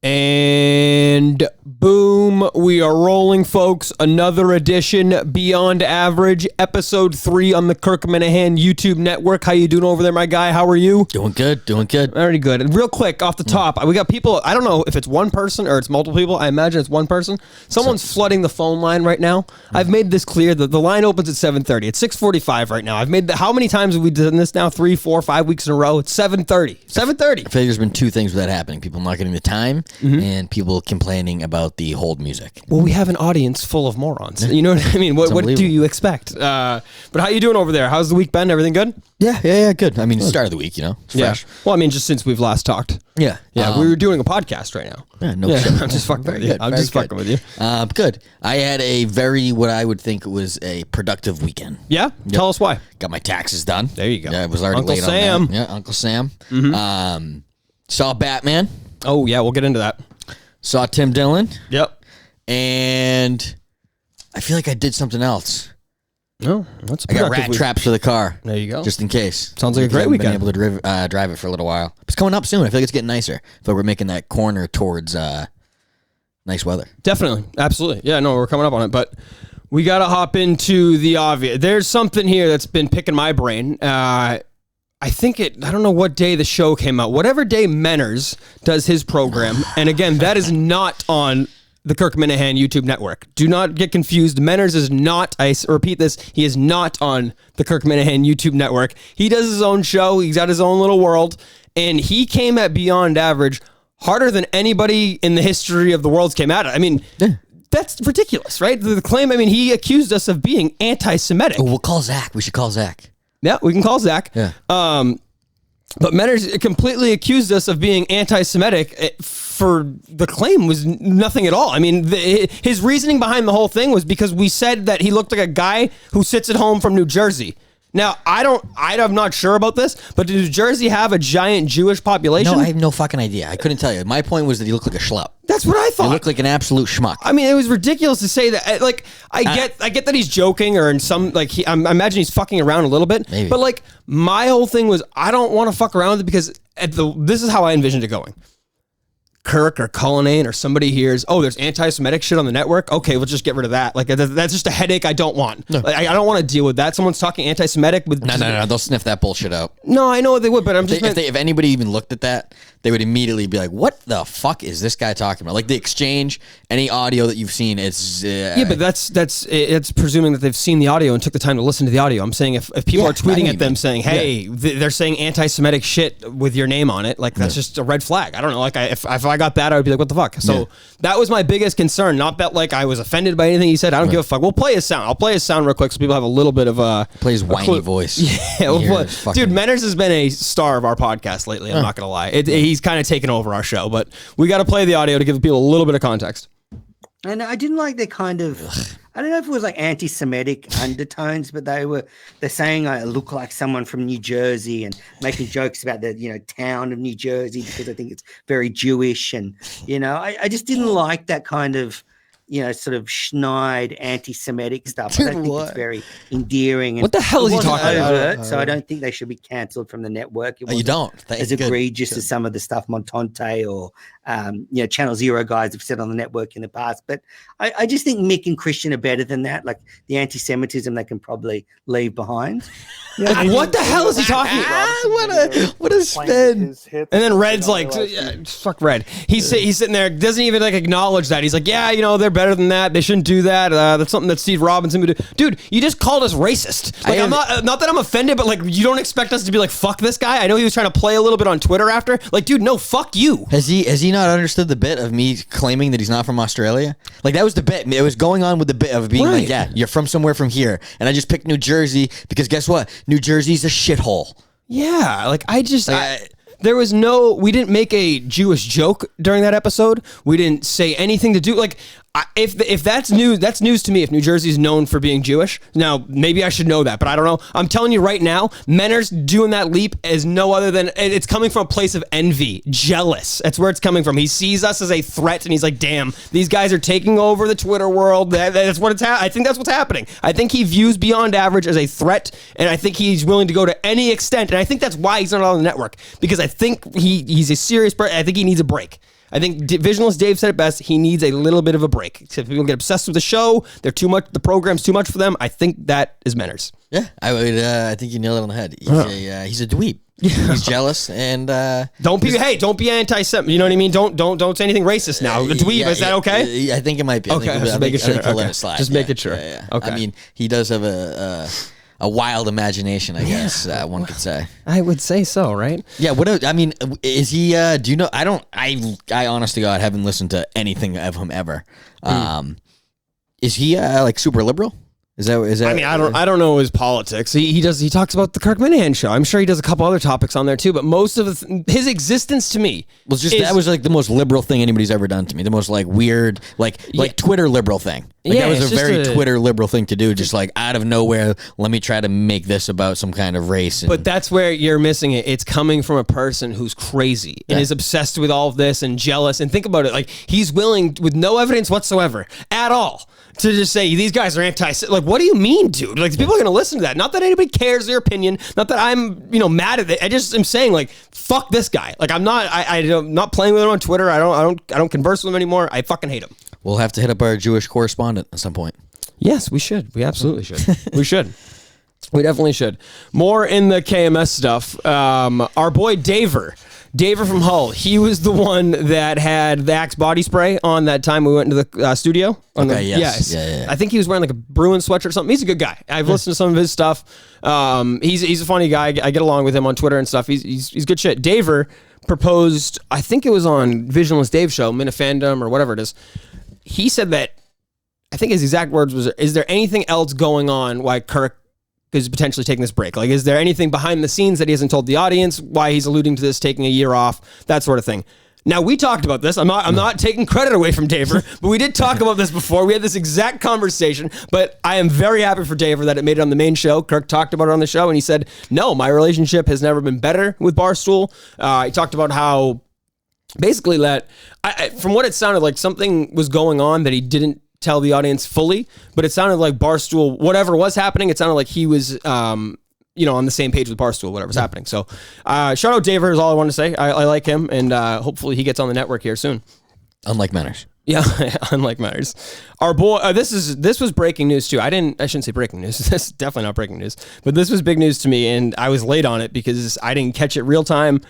And boom, we are rolling, folks. Another edition, Beyond Average, episode 3 on the Kirk Minahan YouTube network. How you doing over there, my guy? How are you? Doing good. Very good. And real quick, off the top, we got people, I don't know if it's one person or it's multiple people. I imagine it's one person. Someone's flooding the phone line right now. I've made this clear that the line opens at 7:30. It's 6:45 right now. I've made how many times have we done this now? 3, 4, 5 weeks in a row? It's 7:30. 7:30. I feel like there's been two things with that happening. People not getting the time and people complaining about the hold music. Well, we have an audience full of morons. You know what I mean? What do you expect? But how you doing over there? How's the week been? Everything good? Yeah, good. I mean, start of the week, it's fresh. Well, I mean, just since we've last talked. Yeah. We were doing a podcast right now. Shit. I'm just fucking with you. I'm just fucking with you. Good. I had a what I would think was a productive weekend. Yeah? Yep. Tell us why. Got my taxes done. There you go. Yeah, I was already late Sam. on that. Yeah, Uncle Sam. Saw Batman. Oh, yeah, we'll get into that. Saw Tim Dillon. Yep. And I feel like I did something else. No, that's I got rat traps for the car. There you go. Just in case. Sounds like a great weekend. Been able to drive it for a little while. It's coming up soon. I feel like it's getting nicer. But we're making that corner towards nice weather. Definitely. Absolutely. Yeah, no, we're coming up on it. But we got to hop into the obvious. There's something here that's been picking my brain. I don't know what day the show came out. Whatever day Menners does his program. And again, that is not on the Kirk Minahan YouTube network. Do not get confused. Menners is not, I repeat this, he is not on the Kirk Minahan YouTube network. He does his own show. He's got his own little world. And he came at Beyond Average harder than anybody in the history of the world came at it. I mean, that's ridiculous, right? The claim, he accused us of being anti-Semitic. Oh, we'll call Zach. We should call Zach. Yeah, we can call Zach. Yeah. But Menners completely accused us of being anti-Semitic for the claim was nothing at all. I mean, his reasoning behind the whole thing was because we said that he looked like a guy who sits at home from New Jersey. Now, I'm not sure about this, but does New Jersey have a giant Jewish population? No, I have no fucking idea. I couldn't tell you. My point was that he looked like a schlep. That's what I thought. He looked like an absolute schmuck. I mean, it was ridiculous to say that. Like, I get that he's joking, or in some, like, I imagine he's fucking around a little bit. Maybe. But like, my whole thing was, I don't want to fuck around with it because this is how I envisioned it going. Kirk or Cullinane or somebody hears, oh, there's anti-Semitic shit on the network. Okay, we'll just get rid of that. Like, that's just a headache I don't want. No. Like, I don't want to deal with that. Someone's talking anti-Semitic with. No. They'll sniff that bullshit out. No, I know they would, but I'm just. If anybody even looked at that, they would immediately be like, "What the fuck is this guy talking about?" Like the exchange, any audio that you've seen, it's. Yeah, but it's presuming that they've seen the audio and took the time to listen to the audio. I'm saying if people are tweeting at them saying, "Hey, they're saying anti-Semitic shit with your name on it," like that's just a red flag. I don't know. Like if I got that, I would be like, "What the fuck?" So that was my biggest concern. Not that like I was offended by anything he said. I don't give a fuck. We'll play his sound. I'll play his sound real quick so people have a little bit of a play his whiny voice. Yeah, dude, Menners has been a star of our podcast lately. I'm not gonna lie. He's kind of taken over our show, but we got to play the audio to give people a little bit of context. And I didn't like their kind of, I don't know if it was like anti-Semitic undertones, but they're saying I look like someone from New Jersey and making jokes about the, town of New Jersey because I think it's very Jewish. And, I just didn't like that kind of, sort of schneid anti-Semitic stuff. I don't think it's very endearing. And what the hell is he talking about? So I don't think they should be cancelled from the network. You don't. As egregious as some of the stuff Montante or, Channel Zero guys have said on the network in the past. But I just think Mick and Christian are better than that. Like the anti-Semitism they can probably leave behind. What the hell is he talking about? What a spin. And then Red's like, fuck Red. He's sitting there, doesn't even like acknowledge that. He's like, yeah, they're better than that. They shouldn't do that. That's something that Steve Robinson would do. Dude, you just called us racist. Like, I'm not that I'm offended, but like, you don't expect us to be like, fuck this guy. I know he was trying to play a little bit on Twitter after. Like, dude, no, fuck you. Has he not understood the bit of me claiming that he's not from Australia? Like, that was the bit. It was going on with the bit of being like, yeah, you're from somewhere from here. And I just picked New Jersey because guess what? New Jersey's a shithole. Yeah, like we didn't make a Jewish joke during that episode. We didn't say anything to do like if that's news, that's news to me. If New Jersey's known for being Jewish, now maybe I should know that, but I don't know. I'm telling you right now, Menners doing that leap is no other than it's coming from a place of envy, jealous. That's where it's coming from. He sees us as a threat, and he's like, "Damn, these guys are taking over the Twitter world." That's what I think that's what's happening. I think he views Beyond Average as a threat, and I think he's willing to go to any extent. And I think that's why he's not on the network, because I think he's a serious person. I think he needs a break. I think Visionless Dave said it best. He needs a little bit of a break. If people get obsessed with the show, they're too much. The program's too much for them. I think that is Menners. Yeah, I think you nailed it on the head. He's a dweeb. He's jealous and don't be anti-Semitic. You know what I mean? Don't say anything racist now. The dweeb, is that okay? I think it might be. Okay, just making sure. Let it slide. Just make it sure. Yeah. Okay. I mean, he does have a wild imagination, I guess one could say. I would say so, right? Yeah. I mean, is he? Do you know? I honest to God haven't listened to anything of him ever. Is he like super liberal? Is that? I mean, I don't know his politics. He talks about the Kirk Minahan show. I'm sure he does a couple other topics on there too. But most of his existence to me that was like the most liberal thing anybody's ever done to me. The most like weird, like Twitter liberal thing. Like that was a very Twitter liberal thing to do. Just like out of nowhere, let me try to make this about some kind of race. But that's where you're missing it. It's coming from a person who's crazy and is obsessed with all of this and jealous. And think about it, like he's willing, with no evidence whatsoever at all, to just say these guys are anti. Like, what do you mean, dude? Like, people are gonna listen to that. Not that anybody cares their opinion. Not that I'm, mad at it. I just am saying, like, fuck this guy. Like, I'm not playing with him on Twitter. I don't converse with him anymore. I fucking hate him. We'll have to hit up our Jewish correspondent at some point. Yes, we should. We absolutely should. We should. We definitely should. More in the KMS stuff. Our boy Daver from Hull, he was the one that had the Axe body spray on that time we went into the studio. Yes. I think he was wearing like a Bruin sweatshirt or something. He's a good guy. I've listened to some of his stuff. He's a funny guy. I get along with him on Twitter and stuff. He's good shit. Daver proposed, I think it was on Visionless Dave's show, Minifandom or whatever it is. He said that, I think his exact words was, is there anything else going on why Kirk is potentially taking this break? Like, is there anything behind the scenes that he hasn't told the audience, why he's alluding to this, taking a year off, that sort of thing? Now, we talked about this. I'm not taking credit away from Daver, but we did talk about this before. We had this exact conversation, but I am very happy for Daver that it made it on the main show. Kirk talked about it on the show, and he said, no, my relationship has never been better with Barstool. He talked about how basically that, from what it sounded like, something was going on that he didn't tell the audience fully, but it sounded like Barstool, whatever was happening, it sounded like he was, on the same page with Barstool, whatever's happening. So, shout out Daver is all I want to say. I like him, and hopefully he gets on the network here soon. Unlike Menners. Yeah, unlike Menners. Our boy, this was breaking news too. I shouldn't say breaking news. This is definitely not breaking news, but this was big news to me, and I was late on it because I didn't catch it real time.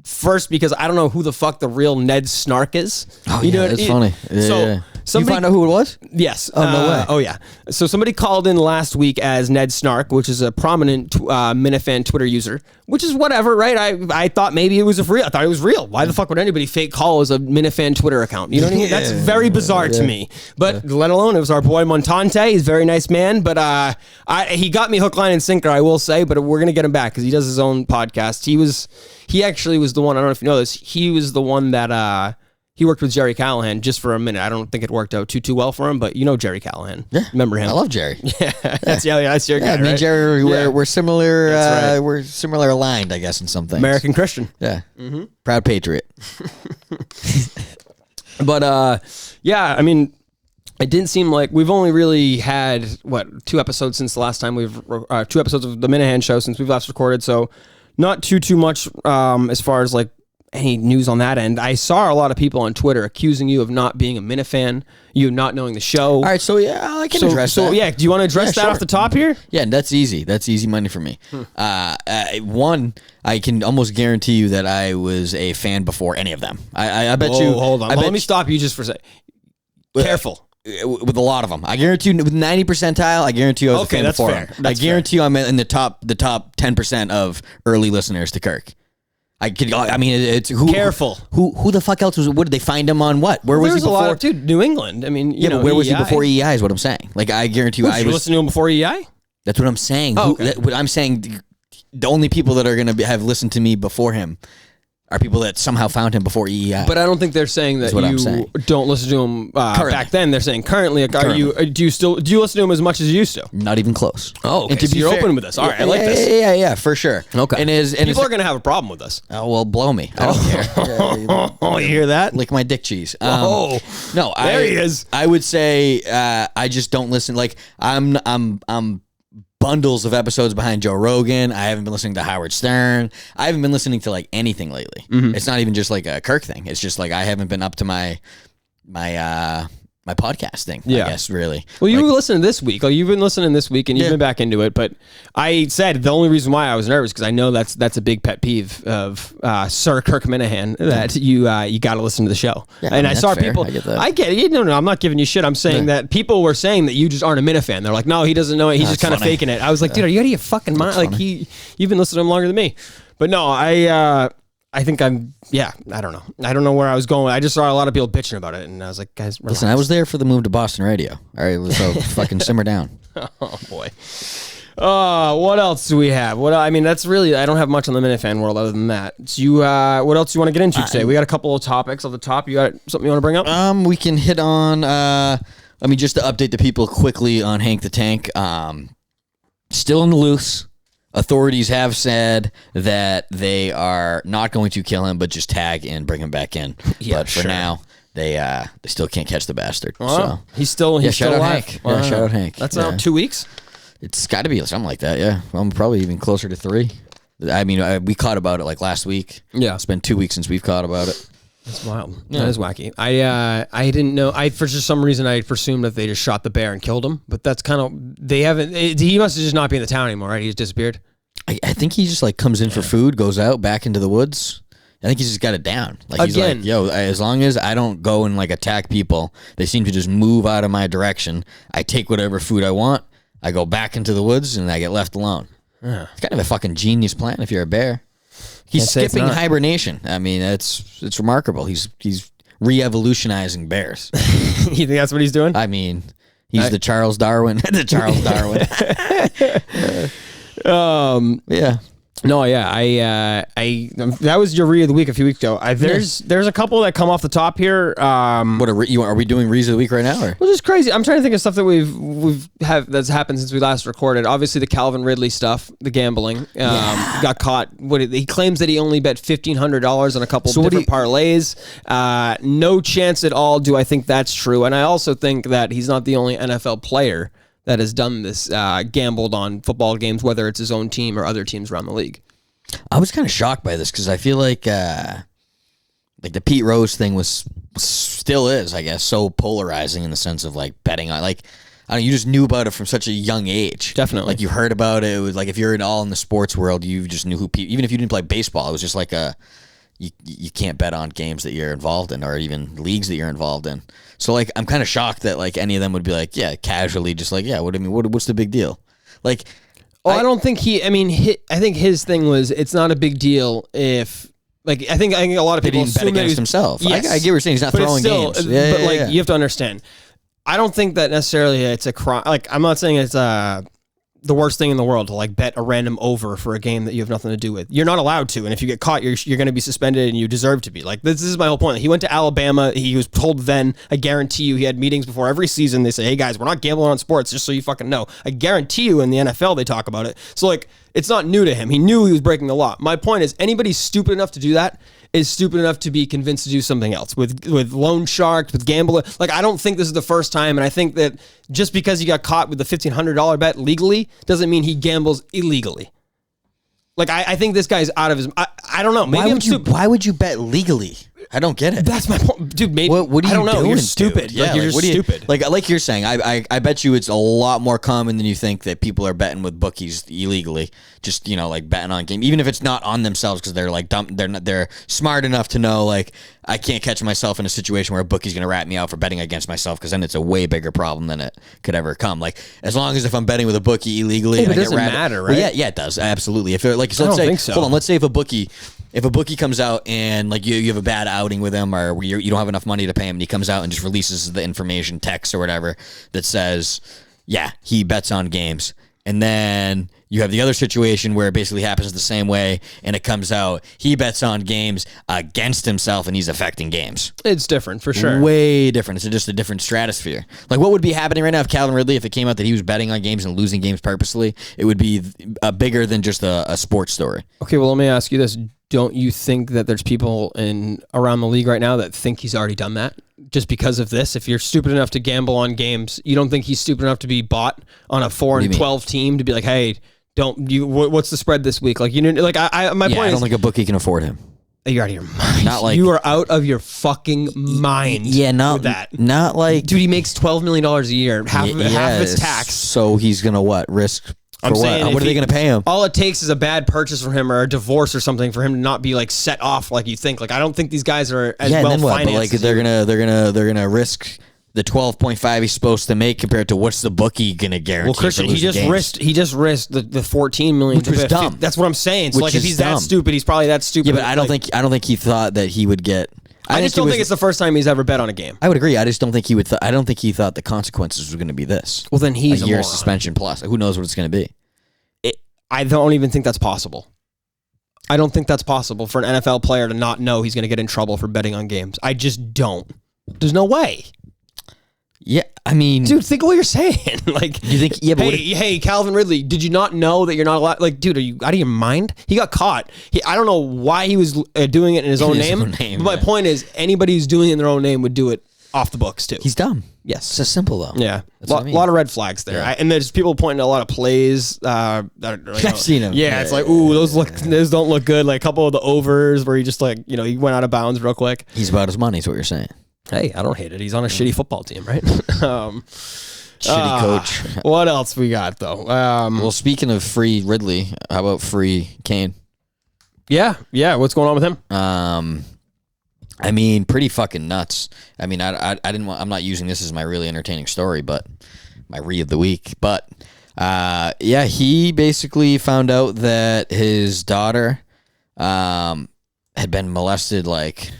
First, because I don't know who the fuck the real Ned Snark is. Oh, it's funny. Yeah, Somebody, you find out who it was? Yes. Oh, no way. Oh, yeah. So somebody called in last week as Ned Snark, which is a prominent Minifan Twitter user, which is whatever, right? I thought maybe it was real. I thought it was real. Why the fuck would anybody fake call as a Minifan Twitter account? You know what I mean? That's very bizarre to me. But let alone, it was our boy Montante. He's a very nice man. But he got me hook, line, and sinker, I will say. But we're going to get him back because he does his own podcast. He actually was the one, I don't know if you know this, he was the one that he worked with Jerry Callahan just for a minute. I don't think it worked out too well for him, but you know Jerry Callahan. Yeah. Remember him? I love Jerry. Yeah, that's your guy, me and Jerry, we're similar. Right. We're similar aligned, I guess, in some things. American Christian. Yeah. Mm-hmm. Proud patriot. But yeah, I mean, it didn't seem like we've only really had 2 episodes since the last time 2 episodes of the Minahan show since we've last recorded. So not too much as far as like any news on that end. I saw a lot of people on Twitter accusing you of not being a Minifan, you not knowing the show. All right, so yeah, I can address that. So yeah, do you want to address that off the top here? Yeah, that's easy. That's easy money for me. One, I can almost guarantee you that I was a fan before any of them. I bet you. Hold on. Let me stop you just for a second. Careful. With a lot of them, I guarantee you, with 90 percentile, I guarantee you I was a fan that's before. Fair. I guarantee you I'm in the top 10% of early listeners to Kirk. It's careful. Who the fuck else was? What did they find him on? What? Where was he before? A lot of, New England. I mean, you know, but where was he EEI? before EEI? Is what I'm saying. Like, I guarantee you, I was listening to him before EEI. That's what I'm saying. What I'm saying, the only people that are going to have listened to me before him are people that somehow found him before EEI. But I don't think they're saying that you don't listen to him back then. They're saying currently. Do you listen to him as much as you used to? Not even close. Oh, okay. So you're open with this. All right, I like this. Yeah, for sure. Okay. And people are going to have a problem with us. Oh, well, blow me. I don't care. Oh, you hear that? Lick my dick cheese. No, there he is. I would say I just don't listen. Like I'm bundles of episodes behind Joe Rogan. I haven't been listening to Howard Stern. I haven't been listening to like anything lately. It's not even just like a Kirk thing. It's just like I haven't been up to my podcasting, I guess, really. Well, you were listening this week. Like, you've been listening this week, and you've been back into it. But I said the only reason why I was nervous because I know that's a big pet peeve of Sir Kirk Minahan that you got to listen to the show. Yeah, and I saw fair. People. I get it. No, I'm not giving you shit. I'm saying that people were saying that you just aren't a Minifan. They're like, no, he doesn't know it. He's just kind of faking it. I was like, dude, are you out of your fucking mind? Like you've been listening to him longer than me. But no, I think I don't know. I don't know where I was going. I just saw a lot of people bitching about it, and I was like, guys, relax. Listen, I was there for the move to Boston radio. All right, so fucking simmer down. Oh, boy. What else do we have? That's really, I don't have much on the Minifan world other than that. So what else do you want to get into today? We got a couple of topics off the top. You got something you want to bring up? We can hit on, just to update the people quickly on Hank the Tank. Still in the loose. Authorities have said that they are not going to kill him, but just tag and bring him back in. But for now, they still can't catch the bastard. So he's still shout out alive. Hank. Yeah, shout out Hank. That's now 2 weeks. It's got to be something like that. Yeah, I'm probably even closer to 3. I mean, we caught about it like last week. Yeah, it's been 2 weeks since we've caught about it. That's wild. Yeah. That is wacky. I didn't know. For just some reason I presumed that they just shot the bear and killed him. But that's kind of they haven't. He must have just not be in the town anymore, right? He's disappeared. I think he just like comes in for food, goes out back into the woods. I think he's just got it down. Like he's like, yo, as long as I don't go and like attack people, they seem to just move out of my direction. I take whatever food I want. I go back into the woods and I get left alone. It's kind of a fucking genius plan if you're a bear. He's skipping hibernation. I mean, it's remarkable. He's re-evolutionizing bears. You think that's what he's doing? I mean, he's the Charles Darwin. The Charles Darwin. Yeah. No, yeah, that was your read of the week a few weeks ago. There's a couple that come off the top here. Are we doing reads of the week right now? Or? Well, just crazy. I'm trying to think of stuff that that's happened since we last recorded. Obviously, the Calvin Ridley stuff, the gambling, got caught. He claims that he only bet $1,500 on a couple different parlays. No chance at all. Do I think that's true? And I also think that he's not the only NFL player that has done this, gambled on football games, whether it's his own team or other teams around the league. I was kind of shocked by this because I feel like the Pete Rose thing still is, I guess, so polarizing in the sense of like betting on, like, I don't know, you just knew about it from such a young age. Definitely. Like you heard about it. It was like if you're all in the sports world, you just knew who people, even if you didn't play baseball, it was just like you can't bet on games that you're involved in or even leagues that you're involved in. So like I'm kind of shocked that like any of them would be like, yeah, casually just like, yeah, what's the big deal? Like I don't think I think his thing was it's not a big deal if like I think a lot of people didn't bet against himself. Yes, I get what you're saying. He's not throwing games. You have to understand. I don't think that necessarily it's a crime. Like I'm not saying it's the worst thing in the world to like bet a random over for a game that you have nothing to do with. You're not allowed to, and if you get caught, you're going to be suspended, and you deserve to be. Like this is my whole point. He went to Alabama. He was told then. I guarantee you, he had meetings before every season. They say, "Hey guys, we're not gambling on sports, just so you fucking know." I guarantee you, in the NFL, they talk about it. So like, it's not new to him. He knew he was breaking the law. My point is, anybody stupid enough to do that is stupid enough to be convinced to do something else with loan sharks, with gambling. Like, I don't think this is the first time, and I think that just because he got caught with the $1,500 bet legally doesn't mean he gambles illegally. Like, I think this guy's out of his... I don't know. Maybe why would you bet legally? I don't get it. That's my point. Dude, maybe... What are you I don't know. Doing, you're stupid. Dude? Yeah, like, you're just stupid. Like you're saying, I bet you it's a lot more common than you think that people are betting with bookies illegally. Just, like betting on game, even if it's not on themselves because they're like dumb. They're smart enough to know like I can't catch myself in a situation where a bookie's going to rat me out for betting against myself because then it's a way bigger problem than it could ever come. Like as long as if I'm betting with a bookie illegally, it doesn't matter, right? Well, yeah, it does absolutely. If let's say, hold on, let's say if a bookie comes out and like you have a bad outing with him or you don't have enough money to pay him and he comes out and just releases the information, text or whatever that says, yeah, he bets on games. And then you have the other situation where it basically happens the same way and it comes out, he bets on games against himself and he's affecting games. It's different for sure. Way different. It's just a different stratosphere. Like what would be happening right now if Calvin Ridley, if it came out that he was betting on games and losing games purposely, it would be bigger than just a sports story. Okay, well, let me ask you this. Don't you think that there's people around the league right now that think he's already done that? just because of this. If you're stupid enough to gamble on games, you don't think he's stupid enough to be bought on a 4-12 team to be like, hey, what's the spread this week? Like, you know, like my point is, I don't think a bookie can afford him. You're out of your mind. Not like, you are out of your fucking mind. Yeah, not that. Not like, dude, he makes $12 million a year. Half of his tax. So he's gonna risk? For what? What are they going to pay him? All it takes is a bad purchase from him or a divorce or something for him to not be like set off like you think. Like I don't think these guys are as well financed. But like they're gonna risk the 12.5 he's supposed to make compared to what's the bookie going to guarantee? Well, Christian, he just risked the 14 million. Which was dumb. That's what I'm saying. So like if he's that stupid, he's probably that stupid. Yeah, but I don't think he thought that he would get. I just don't think it's the first time he's ever bet on a game. I would agree. I just don't think he would. I don't think he thought the consequences were going to be this. Well, then he's a year suspension plus. Who knows what it's going to be? I don't even think that's possible. I don't think that's possible for an NFL player to not know he's going to get in trouble for betting on games. I just don't. There's no way. Yeah, I mean, dude, think of what you're saying. Like, you think? Yeah, but hey, Calvin Ridley, did you not know that you're not allowed? Like, dude, are you out of your mind? He got caught. I don't know why he was doing it in his own name. But my point is, anybody who's doing it in their own name would do it off the books too. He's dumb. Yes, it's just simple though. Yeah, a lot of red flags there, and there's people pointing to a lot of plays. That are, I've seen them. Yeah, it's like, ooh, those don't look good. Like a couple of the overs where he just he went out of bounds real quick. He's about his money, is what you're saying. Hey, I don't hate it. He's on a shitty football team, right? Shitty coach. What else we got though? Well, speaking of free Ridley, how about free Cain? Yeah. What's going on with him? I mean, pretty fucking nuts. I mean, I didn't want. I'm not using this as my really entertaining story, but my re of the week. But he basically found out that his daughter had been molested like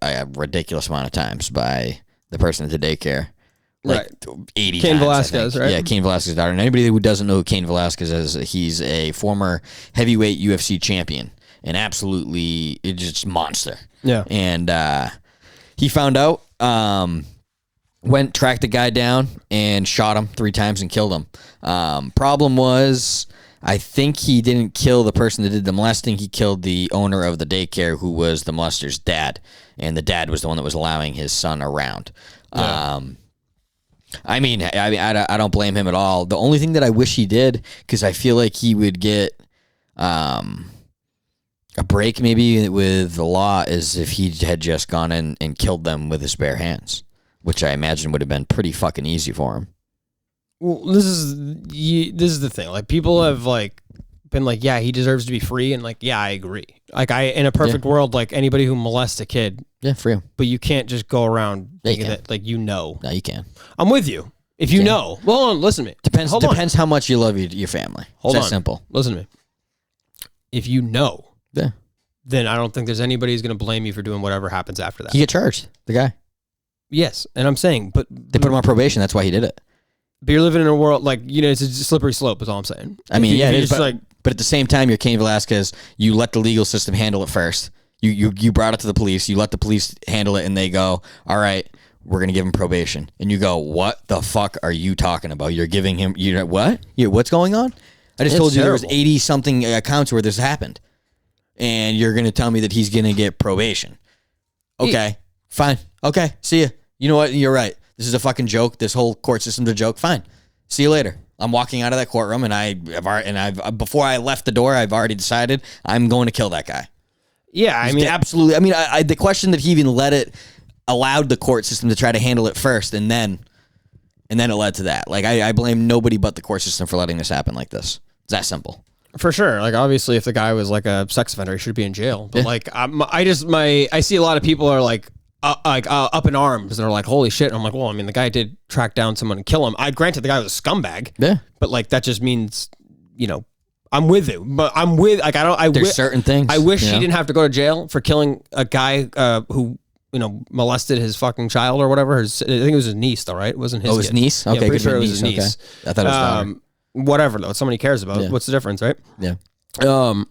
a ridiculous amount of times by the person at the daycare. Like 80 Cain times, Velasquez, right? Yeah, Cain Velasquez's daughter. And anybody who doesn't know who Cain Velasquez is, he's a former heavyweight UFC champion. And absolutely, it's just monster. Yeah. And he found out, tracked the guy down and shot him 3 times and killed him. Problem was, I think he didn't kill the person that did the molesting. He killed the owner of the daycare, who was the molester's dad. And the dad was the one that was allowing his son around. Yeah. I mean, I don't blame him at all. The only thing that I wish he did, because I feel like he would get a break maybe with the law, is if he had just gone in and killed them with his bare hands, which I imagine would have been pretty fucking easy for him. Well, this is the thing. Like, people have been like, yeah, he deserves to be free, and yeah, I agree. In a perfect world, anybody who molests a kid, free him. But you can't just go around thinking that No, you can. I'm with you. If you know, well, hold on, listen to me. Depends how much you love your family. Hold on, simple. Listen to me. If you know. Yeah. Then I don't think there's anybody who's going to blame you for doing whatever happens after that. He get charged, the guy. Yes, and I'm saying, but they put him on probation. That's why he did it. But you're living in a world it's a slippery slope. Is all I'm saying. I mean, it is. But at the same time, you're Cain Velasquez. You let the legal system handle it first. You brought it to the police. You let the police handle it, and they go, "All right, we're going to give him probation." And you go, "What the fuck are you talking about? You're giving him what? What's going on? I just told you there was 80 something accounts where this happened." And you're going to tell me that he's going to get probation. Okay, fine. Okay, see ya. You know what? You're right. This is a fucking joke. This whole court system's a joke. Fine. See you later. I'm walking out of that courtroom, and I've before I left the door, I've already decided I'm going to kill that guy. Yeah, I mean, absolutely. I mean, the question that he even allowed the court system to try to handle it first, and then it led to that. I blame nobody but the court system for letting this happen like this. It's that simple. For sure. Obviously, if the guy was a sex offender, he should be in jail. But I see a lot of people are up in arms. They're like, holy shit. And I'm like, well, I mean, the guy did track down someone and kill him. Granted, the guy was a scumbag. Yeah. But that just means, I'm with you. But I'm with, there's certain things. I wish he didn't have to go to jail for killing a guy who, molested his fucking child or whatever. I think it was his niece, though, right? It wasn't his kid. His niece? Okay, yeah, pretty sure it was his niece. Okay. I thought it was daughter. Whatever, though. It's someone he cares about. Yeah. What's the difference, right? Yeah. So,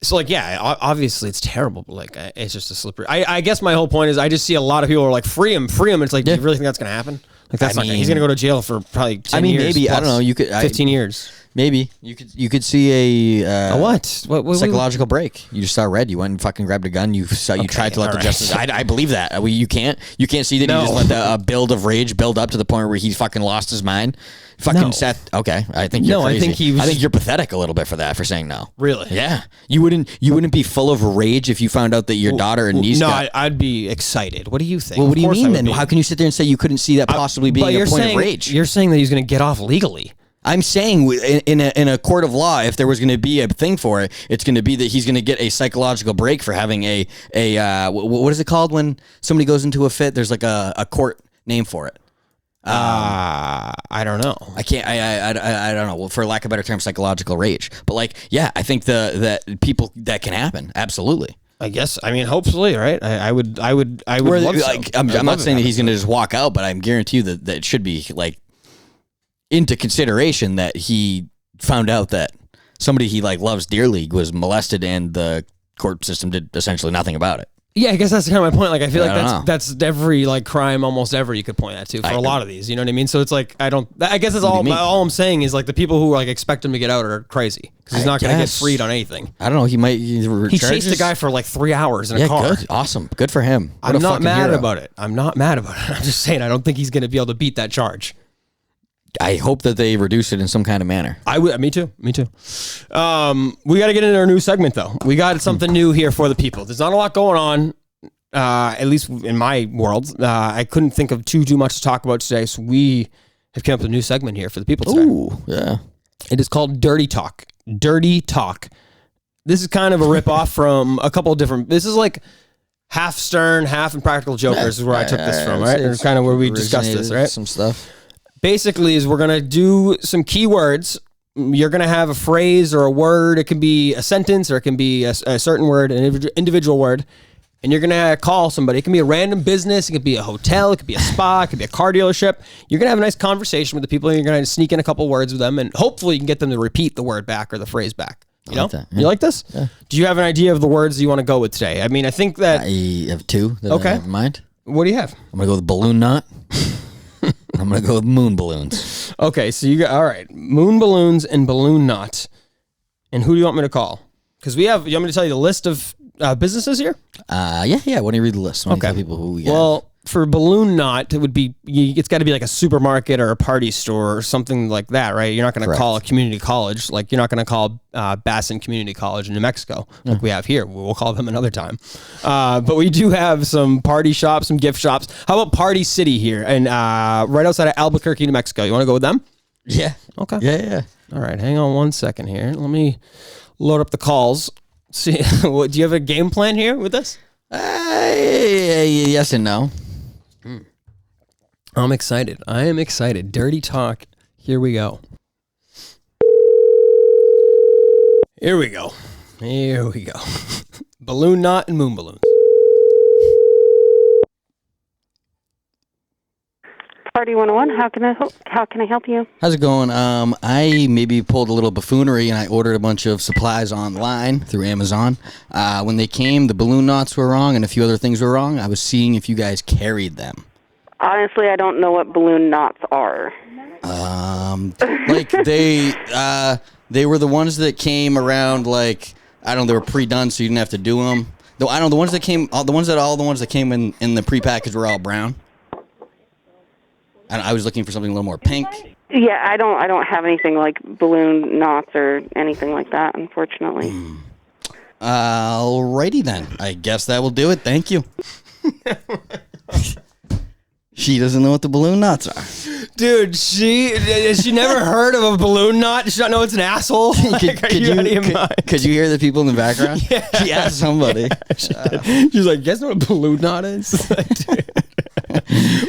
obviously it's terrible, but it's just a slippery. I guess my whole point is I just see a lot of people are like, free him. It's do you really think that's going to happen? He's going to go to jail for probably 10 years. Maybe, plus, I don't know. 15 years. Maybe you could see a what psychological break. You just saw red. You went and fucking grabbed a gun. You tried to let the justice. I believe that. You can't see that he just let the build of rage build up to the point where he fucking lost his mind. Fucking Seth. Okay, I think you're crazy. I think you're pathetic a little bit for saying no. Really? Yeah. You wouldn't be full of rage if you found out that your daughter and niece. No, I'd be excited. What do you think? Well, what do you mean then? How can you sit there and say you couldn't see that possibly being a point of rage? You're saying that he's going to get off legally. I'm saying in a court of law, if there was going to be a thing for it, it's going to be that he's going to get a psychological break for having a what is it called when somebody goes into a fit? There's like a court name for it. I don't know. I can't. I don't know. Well, for lack of a better term, psychological rage. But I think that people that can happen. Absolutely. I guess. I mean, hopefully, right? I would love I'm not saying that he's going to just walk out, but I guarantee you that it should be into consideration that he found out that somebody he loves dearly was molested and the court system did essentially nothing about it. Yeah, I guess that's kind of my point. I feel that's every crime almost ever you could point that to for a lot of these. You know what I mean? So it's I guess that's all I'm saying is the people who expect him to get out are crazy because he's not going to get freed on anything. I don't know. He chased a guy for 3 hours in a car. Good. Awesome. Good for him. I'm not mad about it. I'm just saying I don't think he's going to be able to beat that charge. I hope that they reduce it in some kind of manner. Me too. We got to get into our new segment though. We got something new here for the people. There's not a lot going on, at least in my world. I couldn't think of too much to talk about today, so we have come up with a new segment here for the people today. Ooh, yeah. It is called Dirty Talk. Dirty Talk. This is kind of a ripoff from a couple of different. This is half Stern, half Impractical Jokers is where I took this from, right? It's kind of where we discussed this, right? Some stuff. Basically is we're going to do some keywords. You're going to have a phrase or a word. It can be a sentence or it can be a certain word, an individual word. And you're going to call somebody. It can be a random business. It could be a hotel. It could be a spa. It could be a car dealership. You're going to have a nice conversation with the people. And you're going to sneak in a couple words with them. And hopefully you can get them to repeat the word back or the phrase back. You know? That, yeah. You like this? Yeah. Do you have an idea of the words you want to go with today? I mean, I think that... I have two that I have in mind. What do you have? I'm going to go with balloon knot. I'm going to go with moon balloons. Okay, so you got, all right, moon balloons and balloon knot. And who do you want me to call? Because you want me to tell you the list of businesses here? Yeah. Why don't you read the list? Okay. Tell people who we got. Well, for balloon knot, it would be, it's got to be a supermarket or a party store or something like that, right? You're not going to call a community college. You're not going to call Bassin Community College in New Mexico like we have here. We'll call them another time. But we do have some party shops, some gift shops. How about Party City here and right outside of Albuquerque, New Mexico? You want to go with them? Yeah. Okay. Yeah. All right. Hang on 1 second here. Let me load up the calls. See, do you have a game plan here with this? Yes and no. I'm excited. I am excited. Dirty Talk. Here we go. Here we go. Balloon knot and moon balloons. Party 101, how can I help you? How's it going? I maybe pulled a little buffoonery and I ordered a bunch of supplies online through Amazon. When they came, the balloon knots were wrong and a few other things were wrong. I was seeing if you guys carried them. Honestly, I don't know what balloon knots are. They were the ones that came around I don't know, they were pre-done so you didn't have to do them. Though I don't know, all the ones that came in the pre-package were all brown. And I was looking for something a little more pink. Yeah, I don't have anything like balloon knots or anything like that, unfortunately. Alrighty then. I guess that will do it. Thank you. She doesn't know what the balloon knots are. Dude, she never heard of a balloon knot? Does she not know it's an asshole? Could you hear the people in the background? Yeah. She asked somebody. Yeah, she's like, you guys know what a balloon knot is?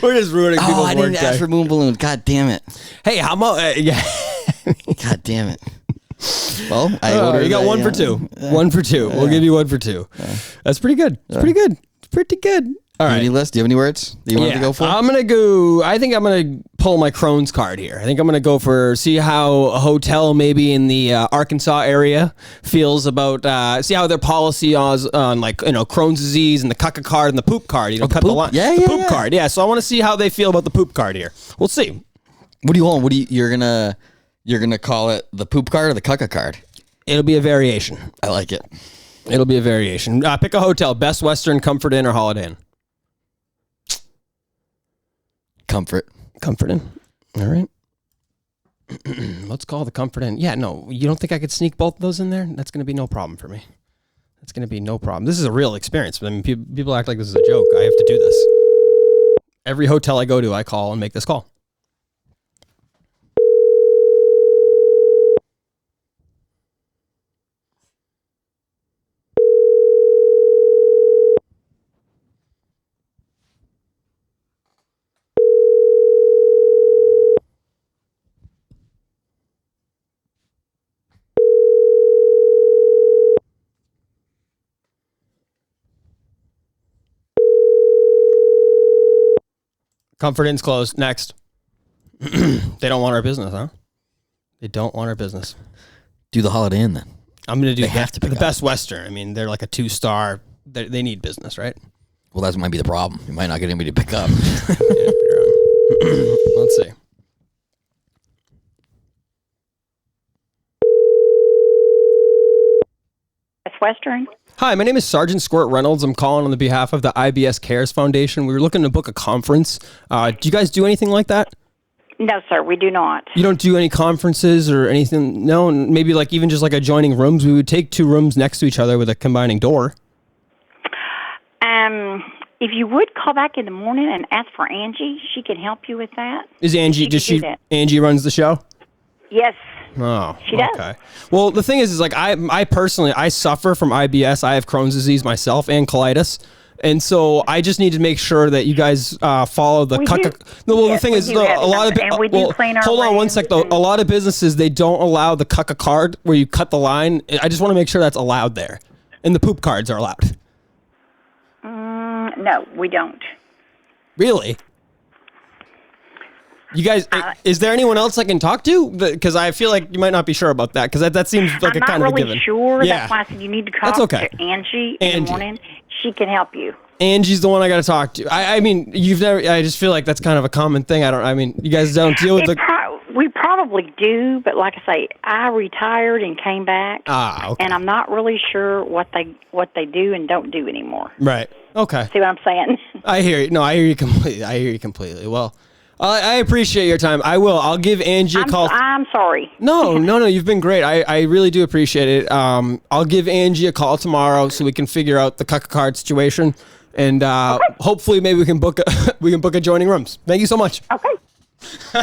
We're just ruining people's work. I didn't ask for moon balloons. God damn it. Hey, how about... God damn it. Well, I ordered... You got one for two. 1 for 2. We'll give you 1 for 2. That's pretty good. It's pretty good. All right. Any list? Do you have any words that you want to go for? I think I'm going to pull my Crohn's card here. I think I'm going to go for see how a hotel maybe in the Arkansas area feels about see how their policy on Crohn's disease and the caca card and the poop card. Cut the line. The poop card. Yeah. So I want to see how they feel about the poop card here. We'll see. What do you want? You're gonna You're going to call it the poop card or the caca card? It'll be a variation. I like it. It'll be a variation. Pick a hotel. Best Western, Comfort Inn, or Holiday Inn? Comfort. Comfort Inn. All right. Let's call the Comfort Inn. Yeah, no, you don't think I could sneak both of those in there? That's going to be no problem for me. That's going to be no problem. This is a real experience. I mean, people act like this is a joke. I have to do this. Every hotel I go to, I call and make this call. Comfort Inn's closed. Next. They don't want our business, huh? They don't want our business. Do the Holiday Inn then. I'm going to do the Best Western. I mean, they're like a 2-star. They need business, right? Well, that might be the problem. You might not get anybody to pick up. Let's see. Best Western. Hi, my name is Sergeant Squirt Reynolds. I'm calling on the behalf of the IBS Cares Foundation. We were looking to book a conference. Do you guys do anything like that? No, sir, we do not. You don't do any conferences or anything? No, maybe like even just like adjoining rooms. We would take 2 rooms next to each other with a combining door. If you would call back in the morning and ask for Angie, she can help you with that. Is Angie? Angie runs the show? Yes. Oh, she does. Okay. Well, the thing is like I personally suffer from IBS. I have Crohn's disease myself and colitis. And so I just need to make sure that you guys follow the the thing is, a lot of hold on one sec though. A lot of businesses, they don't allow the cucka card where you cut the line. I just want to make sure that's allowed there, and the poop cards are allowed. No, we don't. Really? You guys, is there anyone else I can talk to? Because I feel like you might not be sure about that. Because that seems like a kind of a given. I'm not really sure. Yeah. That's why I said you need to talk to Angie in the morning. She can help you. Angie's the one I got to talk to. I mean, you've never. I just feel like that's kind of a common thing. I mean, you guys don't deal with we probably do, but like I say, I retired and came back. Okay. And I'm not really sure what they do and don't do anymore. Right. Okay. See what I'm saying? I hear you. No, I hear you completely. Well, I appreciate your time. I'll give Angie a call. I'm sorry. No. You've been great. I really do appreciate it. I'll give Angie a call tomorrow so we can figure out the cucka card situation, and hopefully maybe we can book adjoining rooms. Thank you so much. Okay. Dude,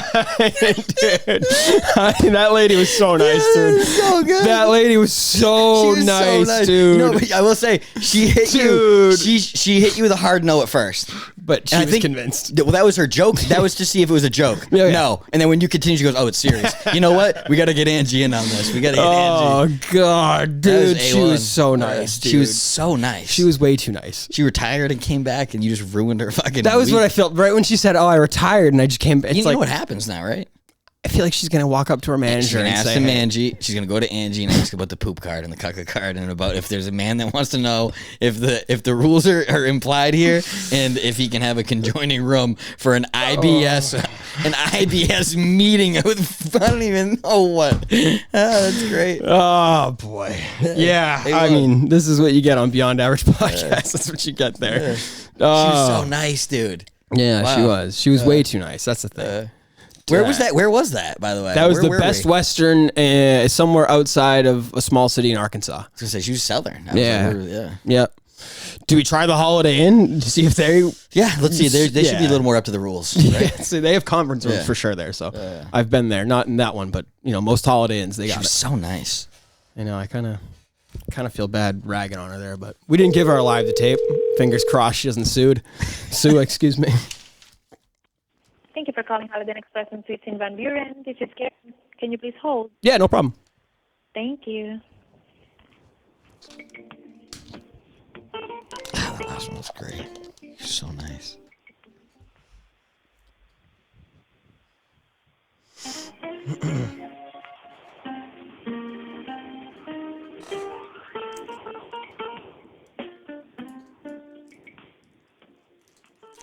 that lady was so nice, dude. So good. That lady was so nice, dude. No, but I will say she hit you. She hit you with a hard no at first, but she was convinced. Well, that was her joke. That was to see if it was a joke. Yeah. No, and then when you continue, she goes, "Oh, it's serious." You know what? We got to get Angie in on this. We got to get Angie. Oh God, dude, she was so nice. Dude. She was so nice. She was way too nice. She retired and came back, and you just ruined her fucking. That was week. what I felt right when she said, "Oh, I retired," and I just came. You know what happens now, right? I feel like she's gonna walk up to her manager and ask say, Angie. She's gonna go to Angie and ask about the poop card and the caca card and about if there's a man that wants to know if the rules are implied here and if he can have a conjoining room for an IBS meeting with I don't even know what. That's great. Oh boy. Yeah. I mean, this is what you get on Beyond Average Podcast. That's what you get there. Yeah. She was so nice, dude. Yeah, wow. She was. She was way too nice. That's the thing. Where was that? Where was that, by the way? That was the Best Western somewhere outside of a small city in Arkansas. I was going to say, she was Southern. Yeah. Do we try the Holiday Inn to see if they... Yeah, let's see. They should be a little more up to the ruls. Right? Yeah, so they have conference rooms for sure there. So I've been there. Not in that one, but most Holiday Inns, they got it. She was so nice. I kind of feel bad ragging on her there, but we didn't give her a live to tape. Fingers crossed she doesn't sue, excuse me. Thank you for calling Holiday Inn Express and Suites in Van Buren. This is Karen. Can you please hold? Yeah, no problem. Thank you. That last one was great. She's so nice.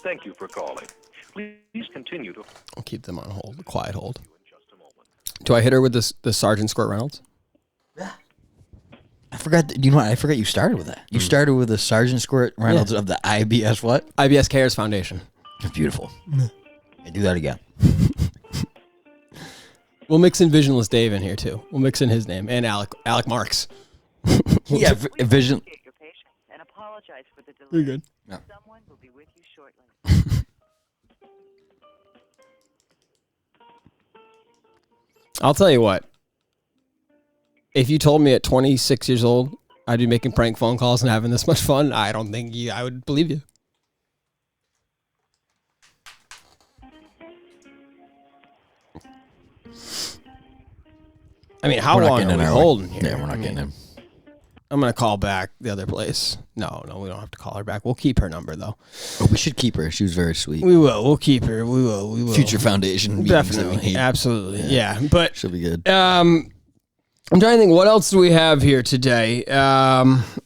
Thank you for calling. Please continue to... I'll keep them on hold, quiet hold. Do I hit her with the Sergeant Squirt Reynolds? I forgot. You know what? I forgot you started with that. You started with the Sergeant Squirt Reynolds of the IBS what? IBS Cares Foundation. Beautiful. I do that again. We'll mix in Visionless Dave in here too. We'll mix in his name and Alec Marks. Yeah, Vision. Your patience and apologize for the delay. You're good. Yeah. Someone will be with you shortly. I'll tell you what. If you told me at 26 years old I'd be making prank phone calls and having this much fun, I don't think I would believe you. I mean, how long are we holding here? Yeah, we're not getting him. I'm going to call back the other place. No, we don't have to call her back. We'll keep her number, though. Oh, we should keep her. She was very sweet. We will. We'll keep her. We will. Future foundation meetings that we Definitely. need. Absolutely. Yeah. But She'll be good. I'm trying to think, what else do we have here today?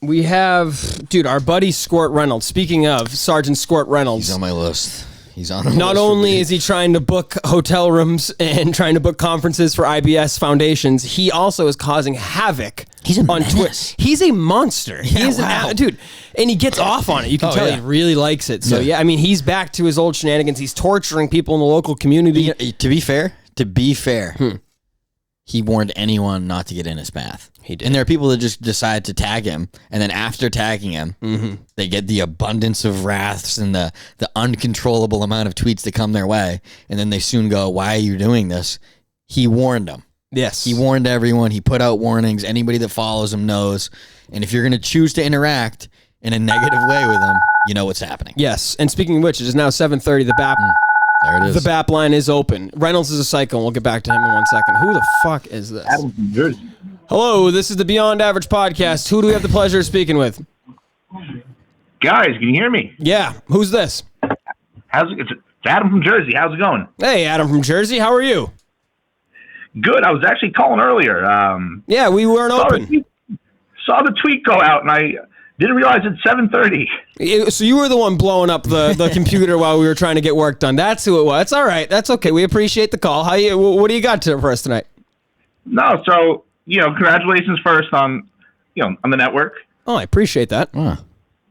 We have, dude, our buddy Squirt Reynolds. Speaking of Sergeant Squirt Reynolds. He's on my list. He's on. Not only is he trying to book hotel rooms and trying to book conferences for IBS foundations, he also is causing havoc. He's a on menace. Twitter. He's a monster. Yeah, He's wow. dude, and he gets off on it. You can tell he really likes it. So yeah, I mean, he's back to his old shenanigans. He's torturing people in the local community. To be fair, he warned anyone not to get in his path. He did. And there are people that just decide to tag him, and then after tagging him, they get the abundance of wraths and the uncontrollable amount of tweets that come their way, and then they soon go, "Why are you doing this?" He warned them. Yes. He warned everyone. He put out warnings. Anybody that follows him knows. And if you're going to choose to interact in a negative way with him, you know what's happening. Yes. And speaking of which, it is now 7:30. The BAP. There it is. The BAP line is open. Reynolds is a psycho, and we'll get back to him in 1 second. Who the fuck is this? Adam from Jersey. Hello, this is the Beyond Average podcast. Who do we have the pleasure of speaking with? Guys, can you hear me? Yeah. Who's this? It's Adam from Jersey. How's it going? Hey, Adam from Jersey. How are you? Good. I was actually calling earlier. Yeah, we weren't open. Saw the tweet go out, and I didn't realize it's 7:30. So you were the one blowing up the computer while we were trying to get work done. That's who it was. That's all right. That's okay. We appreciate the call. What do you got for us tonight? No, so congratulations first on the network. Oh, I appreciate that. Wow.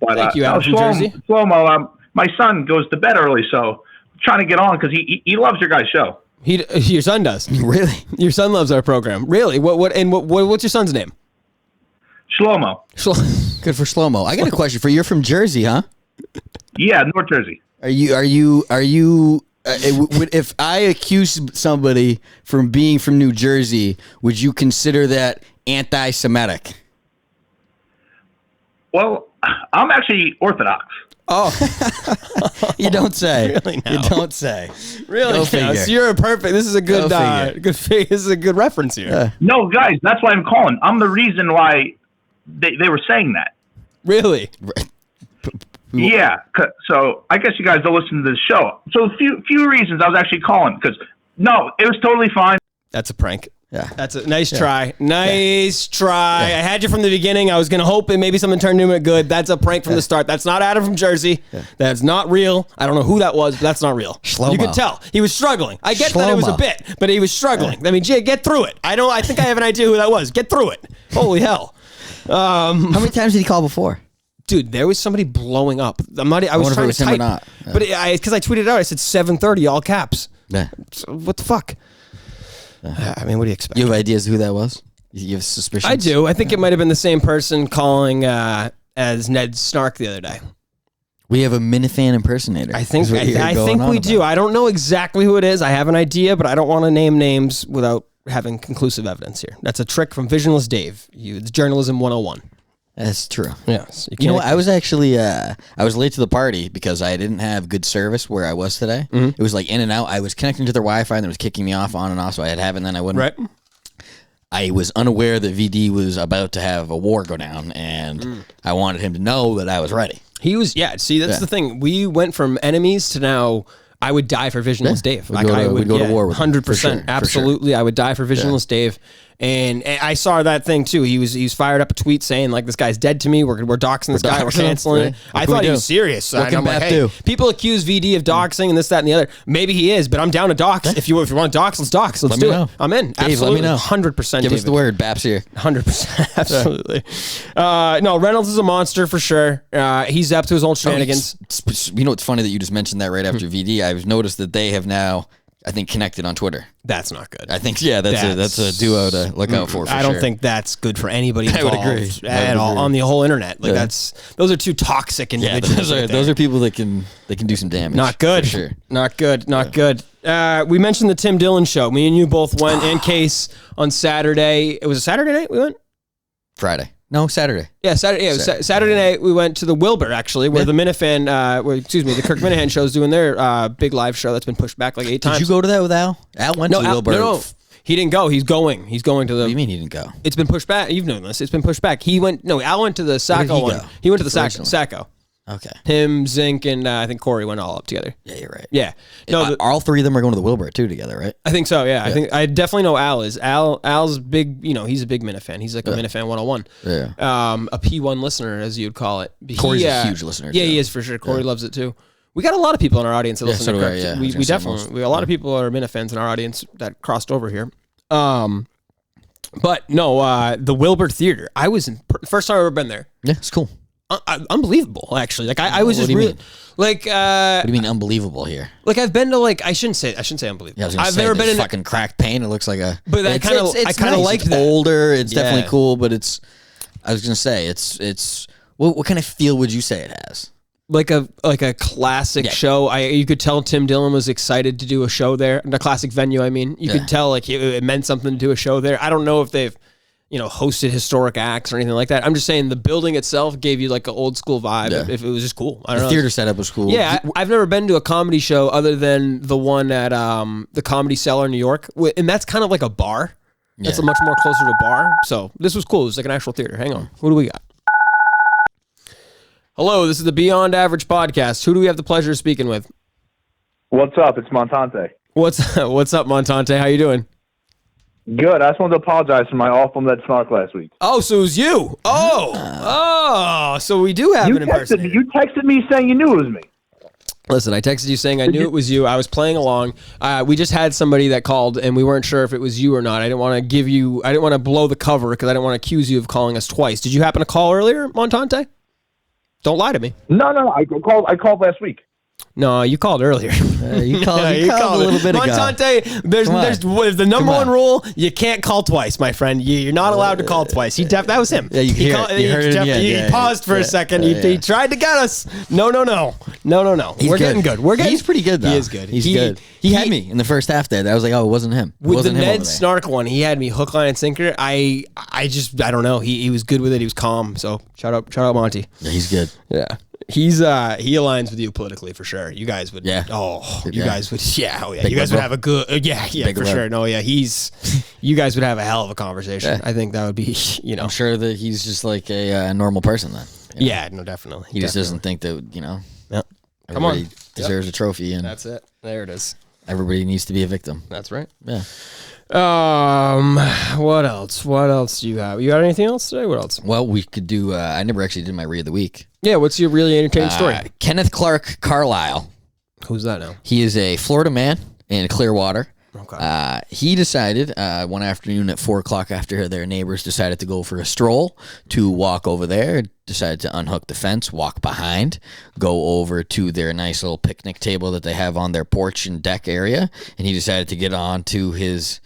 But, Thank you, Adam from Jersey. Slow-mo, my son goes to bed early, so I'm trying to get on because he loves your guys' show. Your son does. Really? Your son loves our program. Really? What's your son's name? Shlomo. Good for Shlomo. I got a question for you. You're from Jersey, huh? Yeah, North Jersey. Are you if I accuse somebody from being from New Jersey, would you consider that anti-Semitic? Well, I'm actually Orthodox. Oh, you don't say. Really now? You don't say. Really? Go figure. So you're This is a good. This is a good reference here. No, guys, that's why I'm calling. I'm the reason why they were saying that. Really? Yeah. So I guess you guys don't listen to the show. So a few reasons I was actually calling because it was totally fine. That's a prank. Yeah. That's a nice try. Nice try. I had you from the beginning. I was going to hope maybe something turned into it good. That's a prank from the start. That's not Adam from Jersey. Yeah. That's not real. I don't know who that was, but that's not real. Shlomo. You could tell. He was struggling. I get that it was a bit, but he was struggling. I mean, Jay, get through it. I think I have an idea who that was. Get through it. Holy hell. How many times did he call before? Dude, there was somebody blowing up. I was trying to type, him or not. Yeah. But because I tweeted it out, I said 7:30, all caps. Yeah. So what the fuck? I mean, what do you expect? You have ideas who that was? You have suspicions? I do. I think it might have been the same person calling as Ned Snark the other day. We have a Minifan impersonator. I think we do. I don't know exactly who it is. I have an idea, but I don't want to name names without having conclusive evidence here. That's a trick from Visionless Dave. It's journalism 101. That's true. Yes. You know what? I was actually I was late to the party because I didn't have good service where I was today. Mm-hmm. It was like in and out. I was connecting to their Wi-Fi and it was kicking me off on and off, so I had to have it and then I wouldn't. Right. I was unaware that VD was about to have a war go down, and I wanted him to know that I was ready. He was, see, that's the thing. We went from enemies to now I would die for Visionless Dave. We'd go to war with him. 100%. Absolutely. I would die for Visionless Dave. And I saw that thing too. He's fired up a tweet saying like, this guy's dead to me. We're doxing this guy. We're canceling it. I thought he was serious. What can Beth do? People accuse VD of doxing and this, that, and the other. Maybe he is, but I'm down to dox. If you want to dox, let's dox. Let's do it. I'm in. Dave, absolutely. let me know. 100%. Give us the word. Baps here. 100%. Absolutely. No, Reynolds is a monster for sure. He's up to his old shenanigans. You know, it's funny that you just mentioned that right after VD. I've noticed that they have now, I think, connected on Twitter. That's not good. I think, that's a duo to look out for I don't sure. think that's good for anybody involved. I would agree. At all on the whole internet. Like those are two toxic individuals. Those are people that can do some damage. Not good. For sure. Not good. Not good. We mentioned the Tim Dillon show. Me and you both went, and Case on Saturday. It was a Saturday night we went? Friday. No, Saturday. Yeah, Saturday. Yeah, Saturday night we went to the Wilbur actually, where the Minifan, the Kirk Minahan show's doing their big live show that's been pushed back like 8 times. Did you go to that with Al? Al went to the Wilbur. No, he didn't go. He's going. He's going to the. What do you mean he didn't go? It's been pushed back. You've known this. It's been pushed back. Al went to the Sacco one. He went to the Sacco. Okay. Him, Zink, and I think Corey went all up together. Yeah, you're right. Yeah. No, all three of them are going to the Wilbur too together, right? I think so. Yeah. I definitely know Al is. Al's big. He's a big Minifan. He's like a Minifan 101. Yeah. A P1 listener, as you'd call it. Corey's a huge listener. Yeah, he is for sure. Corey loves it too. We got a lot of people in our audience that listen to Kirk. We definitely. A lot of people are Minifans in our audience that crossed over here. But no, the Wilbur Theater. I was first time I've ever been there. Yeah, it's cool. Unbelievable, actually. Like I was just really like. What do you mean unbelievable here? Like I've been to like I shouldn't say unbelievable. Yeah, I've never been in fucking cracked paint. It looks like a. But I kind of liked it's that. Older. It's definitely cool, but it's. I was gonna say it's. What kind of feel would you say it has? Like a classic show. You could tell Tim Dillon was excited to do a show there. A classic venue. I mean, you could tell like it meant something to do a show there. I don't know if they've. Hosted historic acts or anything like that. I'm just saying the building itself gave you like an old school vibe. Yeah. If it was just cool. I don't know. The theater setup was cool. Yeah, I've never been to a comedy show other than the one at the Comedy Cellar in New York, and that's kind of like a bar. That's a much more closer to a bar. So this was cool. It was like an actual theater. Hang on, who do we got? Hello, this is the Beyond Average podcast. Who do we have the pleasure of speaking with? What's up? It's Montante. What's up, Montante? How you doing? Good. I just wanted to apologize for my awful Ned snark last week. Oh, so it was you. So we do have an impersonator. You texted me saying you knew it was me. Listen, I texted you saying I knew it was you. I was playing along. We just had somebody that called, and we weren't sure if it was you or not. I didn't want to blow the cover because I didn't want to accuse you of calling us twice. Did you happen to call earlier, Montante? Don't lie to me. No. I called last week. No, you called earlier. You called a little bit ago. Montante, there's the number one rule: you can't call twice, my friend. You're not allowed to call twice. That was him. Yeah, you heard it. He paused for a second. He tried to get us. No. We're getting good. He's pretty good though. He is good. He's good. He had me in the first half there. I was like, oh, it wasn't him. With the Ned Snark one, he had me hook, line, and sinker. I don't know. He was good with it. He was calm. So shout out Monty. Yeah, he's good. Yeah. He aligns with you politically for sure. You guys would, guys would, you guys would have a good, for sure. No, you guys would have a hell of a conversation. Yeah. I think that would be, I'm sure that he's just like a normal person then. Yeah, no, definitely. He just doesn't think that, Yep. Come on. Deserves a trophy. And that's it. There it is. Everybody needs to be a victim. That's right. Yeah. What else? What else do you have? You got anything else today? What else? Well, we could do, I never actually did my read of the week. Yeah, what's your really entertaining story? Kenneth Clark Carlisle. Who's that now? He is a Florida man in Clearwater. Okay. He decided one afternoon at 4 o'clock after their neighbors decided to go for a stroll to walk over there, decided to unhook the fence, walk behind, go over to their nice little picnic table that they have on their porch and deck area, and he decided to get on to his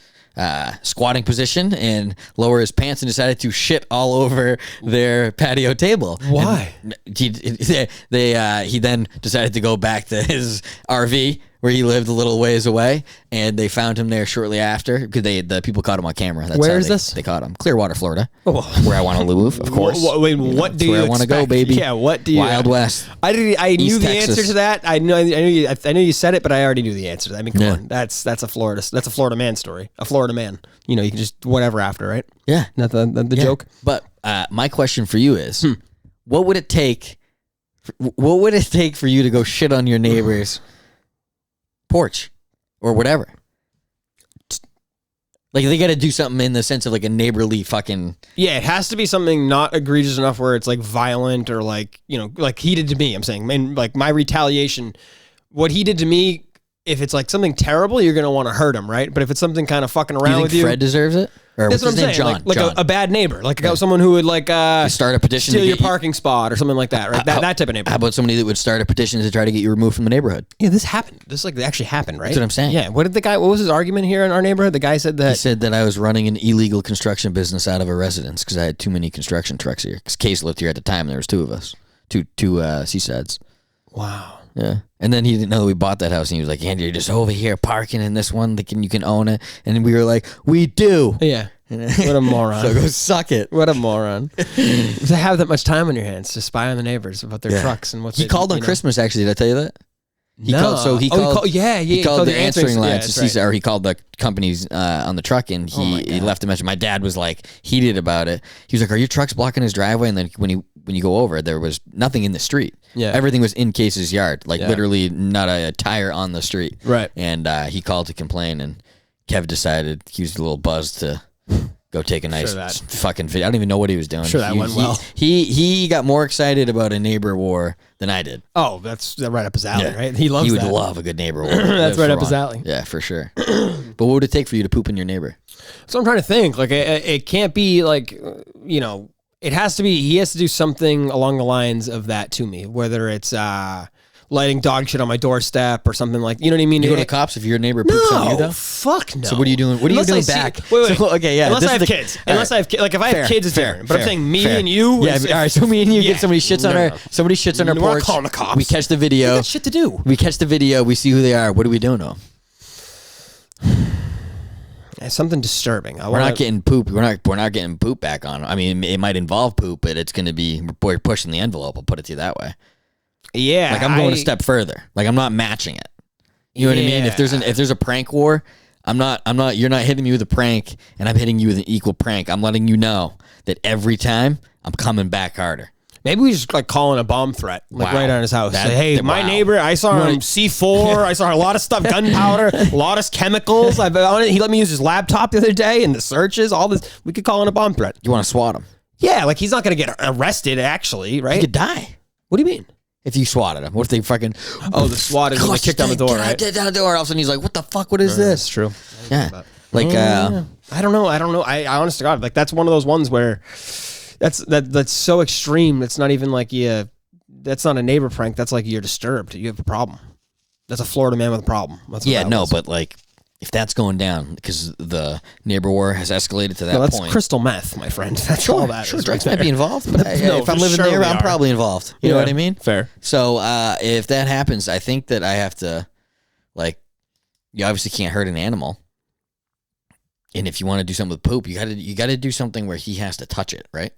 squatting position and lower his pants and decided to shit all over their patio table. Why? He then decided to go back to his RV where he lived a little ways away, and they found him there shortly after because the people caught him on camera. That's where is this? They caught him. Clearwater, Florida, where I want to live, of course. Wait, what do you where I want to go, baby? Yeah, what do you? Wild West. I knew the Texas. answer to that. I knew you said it, but I already knew the answer to that. I mean, come on, that's a Florida man story. A Florida man. You can just whatever after, right? Yeah, not the joke. But my question for you is, what would it take? What would it take for you to go shit on your neighbor's porch or whatever? Like they got to do something in the sense of like a neighborly fucking. Yeah, it has to be something not egregious enough where it's like violent or like, like he did to me. I'm saying, man, like my retaliation, what he did to me. If it's like something terrible, you're gonna want to hurt him, right? But if it's something kind of fucking around with you, Fred deserves it. Or that's what I'm saying. John. Like John. A bad neighbor, like someone who would like start a petition, steal your parking spot or something like that, right? That type of neighbor. How about somebody that would start a petition to try to get you removed from the neighborhood? Yeah, this happened. This actually happened, right? That's what I'm saying. Yeah. What was his argument here in our neighborhood? The guy said that he said that I was running an illegal construction business out of a residence because I had too many construction trucks here. Because Case lived here at the time, and there was two of us, two Seasides. Wow. Yeah. And then he didn't know that we bought that house, and he was like, Andy, you're just over here parking in this one, you can own it. And we were like, we do. Yeah. What a moron. So go suck it. What a moron. To have that much time on your hands to spy on the neighbors about their trucks and what he called on Christmas, actually. Did I tell you that? He called he called the answering lines, or he called the companies on the truck, and he left a message. My dad was like heated about it. He was like, "Are your trucks blocking his driveway?" And then when you go over, there was nothing in the street. Yeah, everything was in Case's yard, like literally not a tire on the street. Right. And he called to complain, and Kev decided he was a little buzzed to go take a nice fucking video. I don't even know what he was doing. Sure, that went well. He got more excited about a neighbor war than I did. Oh, that's right up his alley, right? He loves that. He would love a good neighbor war. That's right up his alley. Yeah, for sure. But what would it take for you to poop in your neighbor? So I'm trying to think. Like, it can't be like, it has to be, he has to do something along the lines of that to me, whether it's lighting dog shit on my doorstep or something like, you know what I mean? You go to the cops if your neighbor poops on you, though? Fuck no. So what are you doing? What are you doing back? Wait. So, okay, yeah. Unless I have kids. Unless I have kids. Like if I have kids, it's different. But I'm saying me and you. Yeah, all right. So me and you get somebody shits on our porch. We're not calling the cops. We catch the video. We got shit to do. We catch the video. We see who they are. What are we doing to them? Something disturbing. We're not getting poop. We're not getting poop back on them. I mean, it might involve poop, but it's going to be we're pushing the envelope. I'll put it to you that way. Yeah, like I'm going a step further. Like I'm not matching it. You know what I mean? If there's a prank war, I'm not. You're not hitting me with a prank, and I'm hitting you with an equal prank. I'm letting you know that every time I'm coming back harder. Maybe we just like calling a bomb threat, like right on his house. Say, hey, my neighbor, I saw him C4. I saw a lot of stuff, gunpowder, a lot of chemicals. He let me use his laptop the other day, and the searches, all this. We could call in a bomb threat. You want to swat him? Yeah, like he's not going to get arrested, actually, right? He could die. What do you mean? If you swatted him, what if they fucking the SWAT is when they kick down the door, right? Down the door, all of a sudden he's like, "What the fuck? What is this?" That's true. Yeah, like I don't know. I honest to God, like that's one of those ones where that's so extreme. That's not even like that's not a neighbor prank. That's like you're disturbed. You have a problem. That's a Florida man with a problem. That's what that was. But like if that's going down because the neighbor war has escalated to that that's point. crystal meth, my friend. That's all that is. Drugs might be involved, but if I'm living there, I'm probably involved. You know what I mean? Fair. So if that happens, I think that I have to, like, you obviously can't hurt an animal, and if you want to do something with poop, you got to do something where he has to touch it, right?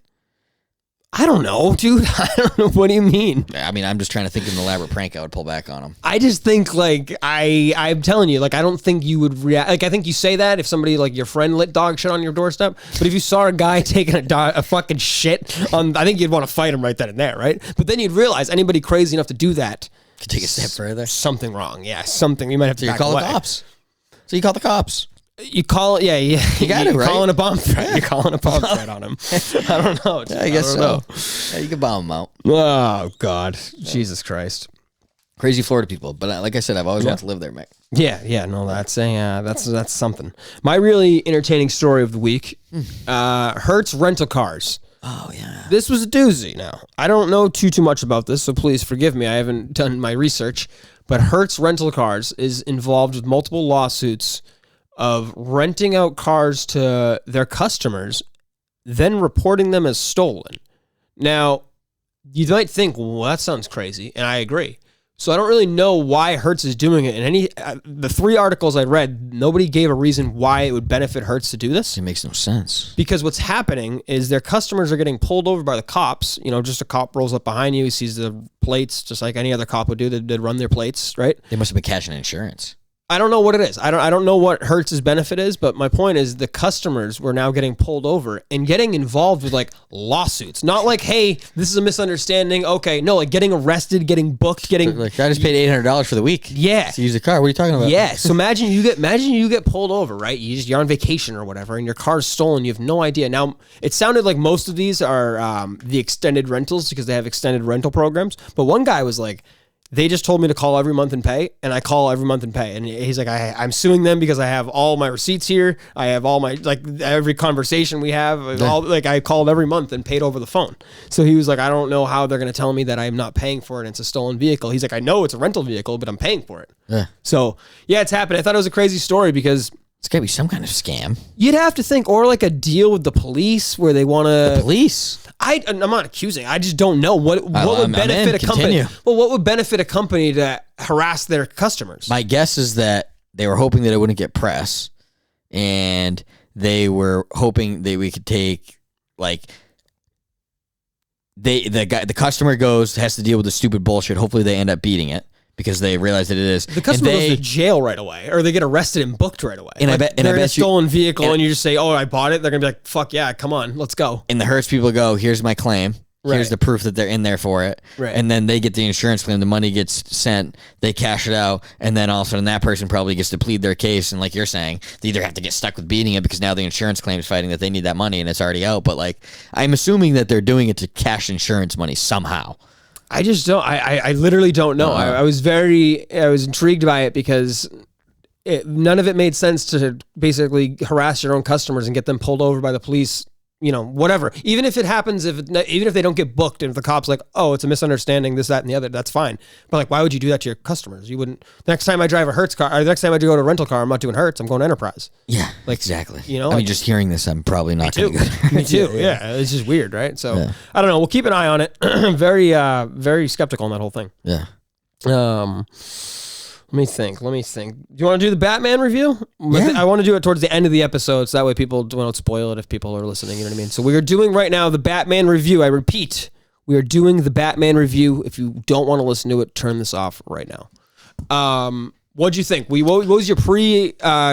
I don't know, dude. I don't know. What do you mean? I mean, I'm just trying to think of an elaborate prank I would pull back on him. I just think, like, I'm telling you, like, I don't think you would react. Like, I think you say that if somebody, like, your friend lit dog shit on your doorstep. But if you saw a guy taking a fucking shit on, I think you'd want to fight him right then and there, right? But then you'd realize anybody crazy enough to do that could take a step further. Something wrong. Yeah, something. You might have to back away. The cops. So you call the cops. You call it, yeah. You got it, right? Calling a bomb threat. You're calling a bomb threat on him. I don't know. I guess so. Yeah, you can bomb him out. Oh, God. Jesus Christ. Crazy Florida people. But like I said, I've always wanted to live there, Mick. Yeah. No, that's something. My really entertaining story of the week, Hertz rental cars. Oh, yeah. This was a doozy now. I don't know too much about this, so please forgive me. I haven't done my research. But Hertz rental cars is involved with multiple lawsuits of renting out cars to their customers, then reporting them as stolen. Now, you might think, well, that sounds crazy, and I agree. So I don't really know why Hertz is doing it. And the 3 articles I read, nobody gave a reason why it would benefit Hertz to do this. It makes no sense. Because what's happening is their customers are getting pulled over by the cops. You know, just a cop rolls up behind you, he sees the plates, just like any other cop would do. They'd run their plates, right? They must have been cashing insurance. I don't know what it is. I don't know what Hertz's benefit is, but my point is the customers were now getting pulled over and getting involved with like lawsuits. Not like, hey, this is a misunderstanding. Okay, no, like getting arrested, getting booked, getting like I just paid $800 for the week. Yeah, to use the car. What are you talking about? Yeah. So imagine you get pulled over, right? You're on vacation or whatever, and your car's stolen. You have no idea. Now it sounded like most of these are the extended rentals because they have extended rental programs. But one guy was like, they just told me to call every month and pay, and I call every month and pay. And he's like, I'm suing them because I have all my receipts here. I have all my, like, every conversation we have, all, like, I called every month and paid over the phone. So he was like, I don't know how they're going to tell me that I'm not paying for it and it's a stolen vehicle. He's like, I know it's a rental vehicle, but I'm paying for it. Yeah. So, yeah, it's happened. I thought it was a crazy story because it's got to be some kind of scam. You'd have to think, or like a deal with the police where they want to... The police? I'm not accusing. I just don't know what would benefit a company. Well, what would benefit a company to harass their customers? My guess is that they were hoping that it wouldn't get press, and they were hoping that we could take like the customer has to deal with the stupid bullshit. Hopefully, they end up beating it because they realize that it is. The customer goes to jail right away, or they get arrested and booked right away. And like, I bet they're in a stolen vehicle, and you just say, "Oh, I bought it." They're gonna be like, "Fuck yeah, come on, let's go." And the Hertz people go, "Here's my claim. Right. Here's the proof that they're in there for it." Right. And then they get the insurance claim. The money gets sent. They cash it out, and then all of a sudden that person probably gets to plead their case. And like you're saying, they either have to get stuck with beating it because now the insurance claim is fighting that they need that money and it's already out. But like, I'm assuming that they're doing it to cash insurance money somehow. I just don't. I literally don't know. I was intrigued by it because none of it made sense to basically harass your own customers and get them pulled over by the police. You know, whatever. Even if it happens, even if they don't get booked, and if the cop's like, "Oh, it's a misunderstanding, this, that, and the other," that's fine. But like, why would you do that to your customers? You wouldn't. The next time I drive a Hertz car, or the next time I do go to a rental car, I'm not doing Hertz. I'm going Enterprise. Yeah, like exactly. You know, I mean, just hearing this, I'm probably not going to go. Me too. Yeah, it's just weird, right? So I don't know. We'll keep an eye on it. Very skeptical on that whole thing. Yeah. Let me think. Do you want to do the Batman review? Yeah. I want to do it towards the end of the episode, so that way people don't spoil it if people are listening. You know what I mean? So we are doing right now the Batman review. I repeat, we are doing the Batman review. If you don't want to listen to it, turn this off right now. What'd you think? What was your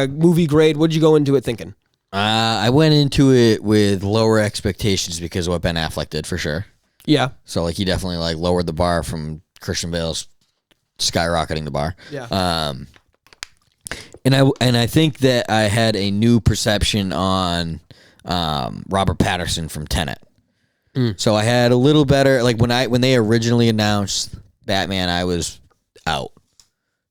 movie grade? What'd you go into it thinking? I went into it with lower expectations because of what Ben Affleck did, for sure. Yeah. So like he definitely like lowered the bar from Christian Bale's skyrocketing the bar. Yeah. And I think that I had a new perception on Robert Pattinson from Tenet. So I had a little better, like when they originally announced Batman, I was out.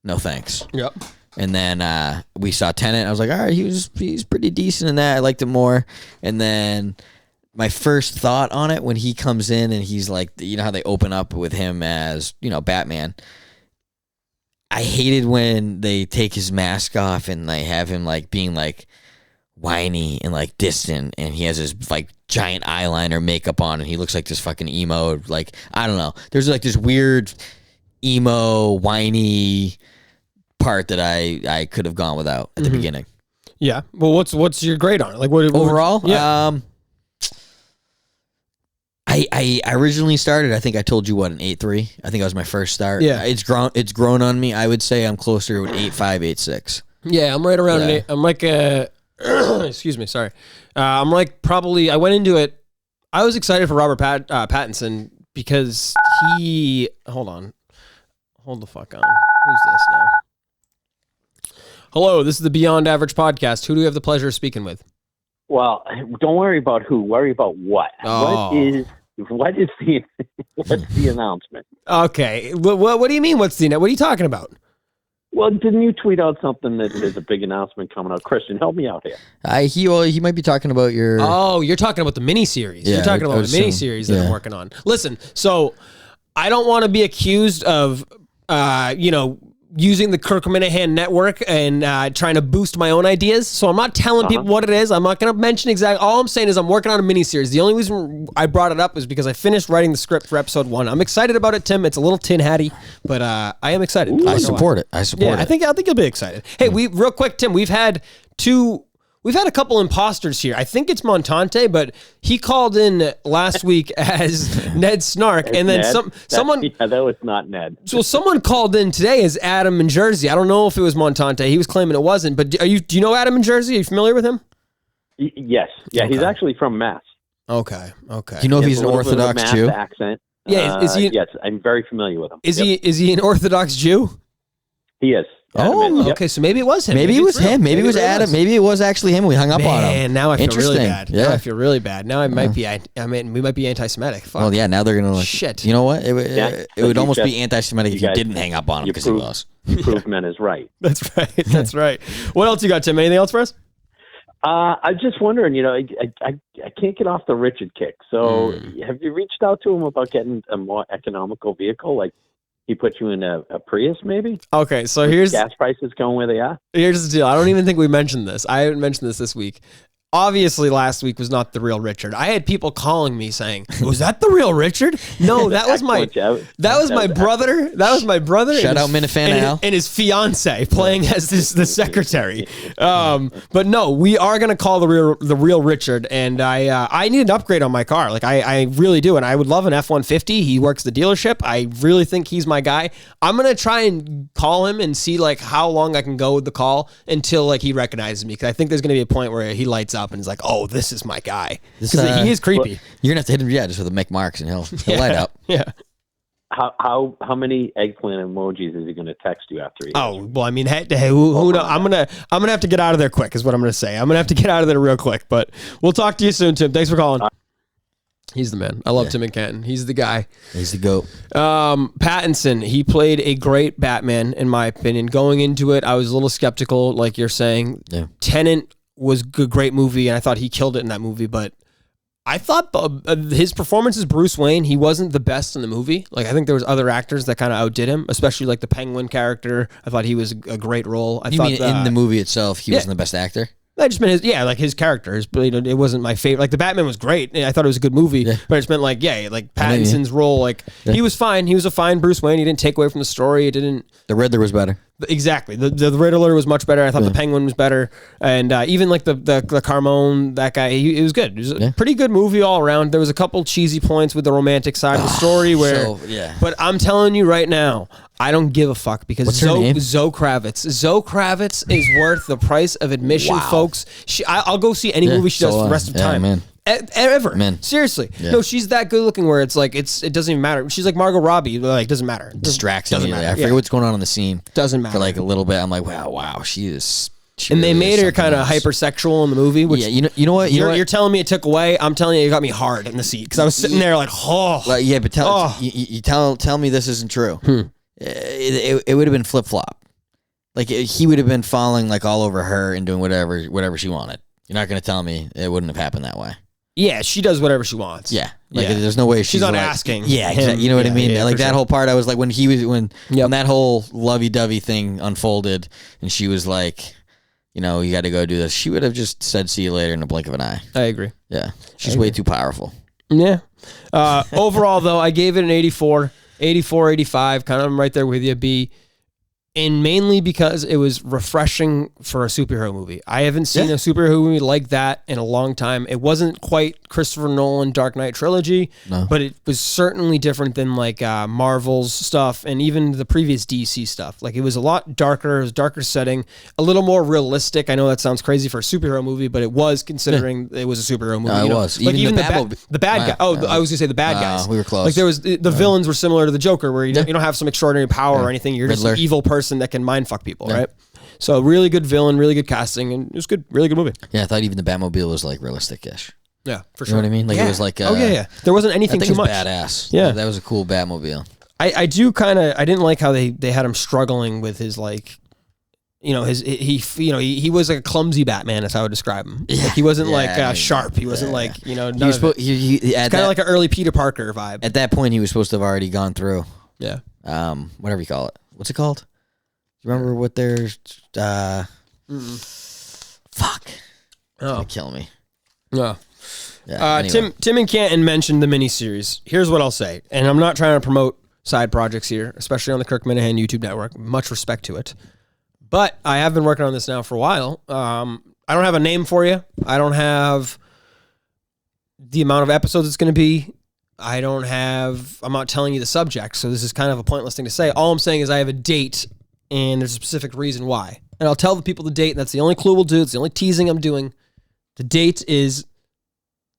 No thanks. Yep. And then we saw Tenet. I was like, all right, he's pretty decent in that. I liked it more. And then my first thought on it when he comes in and he's like, you know how they open up with him as, you know, Batman. I hated when they take his mask off and they have him like being like whiny and like distant, and he has his like giant eyeliner makeup on and he looks like this fucking emo. Like, I don't know. There's like this weird emo whiny part that I could have gone without at the beginning. Yeah. Well, what's your grade on it? Like what overall? Yeah. I originally started, I think I told you what, an 8.3. I think that was my first start. Yeah. It's grown on me. I would say I'm closer to an 8.5, 8.6. Yeah, I'm right around an 8. I'm like excuse me, sorry. I'm like probably, I went into it, I was excited for Robert Pattinson because hold the fuck on. Who's this now? Hello, this is the Beyond Average podcast. Who do we have the pleasure of speaking with? Well, don't worry about who. Worry about what. Oh. What's the announcement? Okay. What do you mean? What are you talking about? Well, didn't you tweet out something that there's a big announcement coming out? Christian, help me out here. He might be talking about your... Oh, you're talking about the miniseries. Yeah, you're talking about the miniseries that I'm working on. Listen, so I don't want to be accused of, using the Kirk Minahan network and trying to boost my own ideas. So I'm not telling people what it is. I'm not going to mention exactly. All I'm saying is I'm working on a miniseries. The only reason I brought it up is because I finished writing the script for episode 1. I'm excited about it, Tim. It's a little tin hatty, but I am excited. I support it. I support it. I think you'll be excited. Hey, real quick, Tim, we've had two We've had a couple imposters here. I think it's Montante, but he called in last week as Ned Snark, and then someone. Yeah, that was not Ned. So someone called in today as Adam in Jersey. I don't know if it was Montante. He was claiming it wasn't. But do you know Adam in Jersey? Are you familiar with him? Yes. Yeah, Okay. He's actually from Mass. Okay. Do you know if he's an Orthodox Jew? Accent. Yeah. Is he? Yes, I'm very familiar with him. Is he an Orthodox Jew? He is. Oh, okay. So maybe it was him. Maybe it was him. Maybe it was Adam. Was. Maybe it was actually him. We hung up on him. Man, now I feel really bad. Yeah. Now I feel really bad. Now I might be. We might be anti-Semitic. Fuck. Well, yeah. Now they're gonna shit. You know what? It would almost be anti-Semitic if you didn't hang up on him because he was. You proved men is right. That's right. That's right. What else you got, Tim? Anything else for us? I'm just wondering. I can't get off the Richard kick. So, have you reached out to him about getting a more economical vehicle? Like, he put you in a Prius, maybe? Okay, so here's gas prices going where they are. Here's the deal. I don't even think we mentioned this. I haven't mentioned this week. Obviously, last week was not the real Richard. I had people calling me saying, "Was that the real Richard?" No, that was my brother. That was my brother. Shout out Minifan Al and his fiance playing as the secretary. But no, we are gonna call the real Richard, and I need an upgrade on my car. Like I really do, and I would love an F-150. He works the dealership. I really think he's my guy. I'm gonna try and call him and see like how long I can go with the call until like he recognizes me, because I think there's gonna be a point where he lights up and he's like, "Oh, this is my guy." Because he is creepy. You're gonna have to hit him, just with a Mick Marks, and he'll light up. Yeah. How many eggplant emojis is he going to text you after he? Oh well, I mean, hey, who knows? I'm gonna have to get out of there quick. Is what I'm gonna say. I'm gonna have to get out of there real quick. But we'll talk to you soon, Tim. Thanks for calling. He's the man. I love Tim and Canton. He's the guy. He's the GOAT. Pattinson, he played a great Batman, in my opinion. Going into it, I was a little skeptical, like you're saying. Yeah. Tenet was a great movie, and I thought he killed it in that movie, but I thought his performance as Bruce Wayne, he wasn't the best in the movie. Like, I think there was other actors that kind of outdid him, especially like the Penguin character. I thought he was a great role. You mean in the movie itself, he wasn't the best actor? I just meant his character. It wasn't my favorite. Like, the Batman was great. I thought it was a good movie, but I just meant like Pattinson's role. Like, he was fine. He was a fine Bruce Wayne. He didn't take away from the story. It didn't. The Riddler was better. Exactly. The Riddler was much better. I thought the Penguin was better. And even like the Carmone, that guy, it was good. It was a pretty good movie all around. There was a couple cheesy points with the romantic side of the story but I'm telling you right now, I don't give a fuck, because Zoe Kravitz. Zoe Kravitz is worth the price of admission, folks. I'll go see any movie she does for the rest of time. Man. Ever. Seriously. Yeah. No, she's that good looking where it's like, it doesn't even matter. She's like Margot Robbie. Like, doesn't matter. Distracts me. I forget what's going on the scene. Doesn't matter. For like a little bit. I'm like, wow, she is. And they made her kind of hypersexual in the movie. Which, you know what? You're telling me it took away. I'm telling you, it got me hard in the seat, because I was sitting there like, oh. Well, yeah, but tell me this isn't true. It would have been flip flop. Like, he would have been falling like all over her and doing whatever she wanted. You're not going to tell me it wouldn't have happened that way. Yeah, she does whatever she wants. Yeah, like there's no way she's not like, asking. Yeah, exactly. You know what I mean? Like that whole part, I was like, when that whole lovey-dovey thing unfolded, and she was like, you got to go do this. She would have just said, "See you later" in a blink of an eye. I agree. Yeah, she's way too powerful. Yeah. Overall, though, I gave it an 84, 85, kind of right there with you, B. And mainly because it was refreshing for a superhero movie. I haven't seen a superhero movie like that in a long time. It wasn't quite Christopher Nolan Dark Knight trilogy, but it was certainly different than like Marvel's stuff and even the previous DC stuff. Like, it was a lot darker. It was a darker setting, a little more realistic. I know that sounds crazy for a superhero movie, but it was, considering it was a superhero movie. It was. Like, even the bad guy. Oh, I was going to say the bad guys. We were close. Like, there was the villains were similar to the Joker, where you don't have some extraordinary power or anything. You're Riddler. just an evil person that can mind fuck people, right? So really good villain, really good casting, and it was good, really good movie. Yeah, I thought even the Batmobile was like realistic-ish. Yeah, for sure. You know what I mean? Like, it was like there wasn't anything too much. Badass. Yeah, that was a cool Batmobile. I do kind of, I didn't like how they had him struggling with his, like, he was like a clumsy Batman, is how I would describe him. Yeah. Like, he wasn't sharp. He wasn't like, he was it's kind of like an early Peter Parker vibe. At that point, he was supposed to have already gone through. Yeah. Whatever you call it. What's it called? Remember what there's fuck. Oh, kill me. No. Yeah, anyway. Tim and Canton mentioned the miniseries. Here's what I'll say, and I'm not trying to promote side projects here, especially on the Kirk Minahan YouTube network. Much respect to it, but I have been working on this now for a while. I don't have a name for you. I don't have the amount of episodes it's going to be. I'm not telling you the subject, so this is kind of a pointless thing to say. All I'm saying is I have a date, and there's a specific reason why. And I'll tell the people the date, and that's the only clue we'll do. It's the only teasing I'm doing. The date is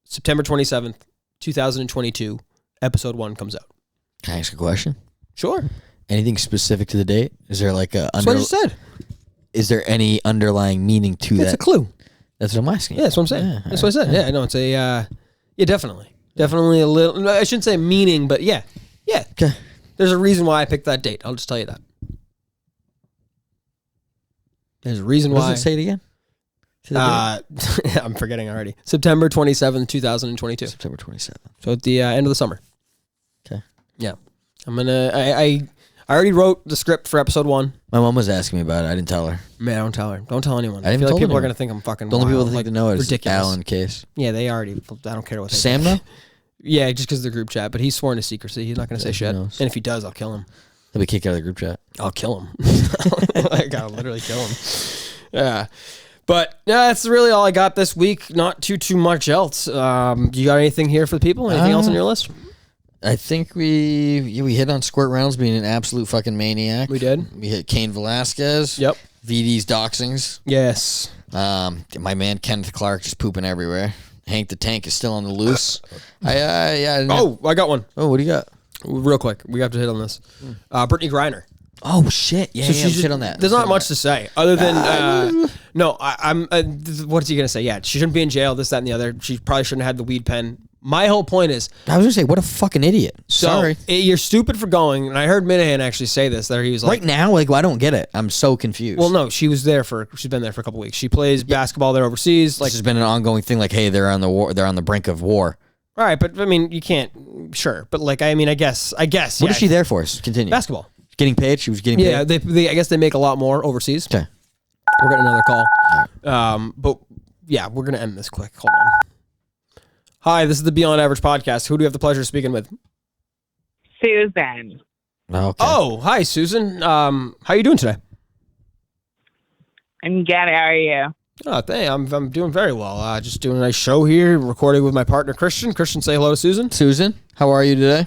September 27th, 2022. Episode 1 comes out. Can I ask a question? Sure. Anything specific to the date? Is there like a... That's what I just said. Is there any underlying meaning to that? It's a clue. That's what I'm asking. Yeah, that's what I'm saying. That's what I said. Yeah, no, it's a... yeah, definitely. Definitely a little... I shouldn't say meaning, but yeah. Yeah. Okay. There's a reason why I picked that date. I'll just tell you that. There's a reason why... Say it again? I'm forgetting already. September 27th, 2022. September 27th. So at the end of the summer. Okay. Yeah. I'm going to... I already wrote the script for episode 1. My mom was asking me about it. I didn't tell her. Man, don't tell her. Don't tell anyone. I feel like people anyone. are going to think I'm fucking The only wild. people that think to know it is ridiculous. Alan Case. Yeah, they already... I don't care what they Sam, think. though? Yeah, just because of the group chat. But he's sworn to secrecy. He's not going to say shit. knows. And if he does, I'll kill him. He'll be kicked out of the group chat. I'll kill him. Like, I'll literally kill him. Yeah. But yeah, that's really all I got this week. Not too much else. You got anything here for the people? Anything else on your list? I think we hit on Squirt Reynolds being an absolute fucking maniac. We did. We hit Cain Velasquez. Yep. VD's doxings. Yes. My man Kenneth Clark just pooping everywhere. Hank the Tank is still on the loose. I got one. Oh, what do you got? Real quick, we have to hit on this. Brittany Griner. Oh shit! Yeah, So yeah. she's Hit on that. There's not much to say other than no. I'm. What's he gonna say? Yeah, she shouldn't be in jail. This, that, and the other. She probably shouldn't have had the weed pen. My whole point is, I was gonna say, what a fucking idiot. Sorry, you're stupid for going. And I heard Minahan actually say this. That he was like, right now, like, well, I don't get it. I'm so confused. Well, no, she's been there for a couple weeks. She plays basketball there overseas. Like, this has been an ongoing thing. Like, hey, they're on the brink of war. All right, but I mean, you can't. Sure, but like, I mean, I guess. What is she there for? Continue. Basketball. Getting paid? She was getting paid? Yeah, they I guess they make a lot more overseas. Okay. We're getting another call. But yeah, we're going to end this quick. Hold on. Hi, this is the Beyond Average podcast. Who do you have the pleasure of speaking with? Susan. Okay. Oh, hi, Susan. How are you doing today? I'm good. How are you? Oh, I'm doing very well. Just doing a nice show here, recording with my partner, Christian. Christian, say hello to Susan. Susan, how are you today?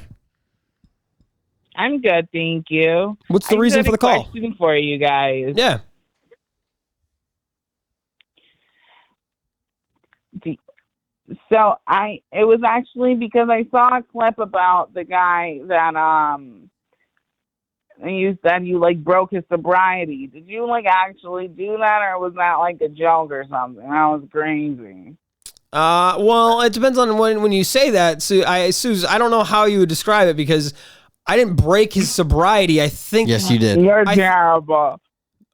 I'm good, thank you. What's the reason for the call? Question for you guys. Yeah. So it was actually because I saw a clip about the guy that you said you like broke his sobriety. Did you like actually do that, or was that like a joke or something? That was crazy. Well, it depends on when you say that. Suze, I don't know how you would describe it because I didn't break his sobriety. I think yes, you did. You're terrible.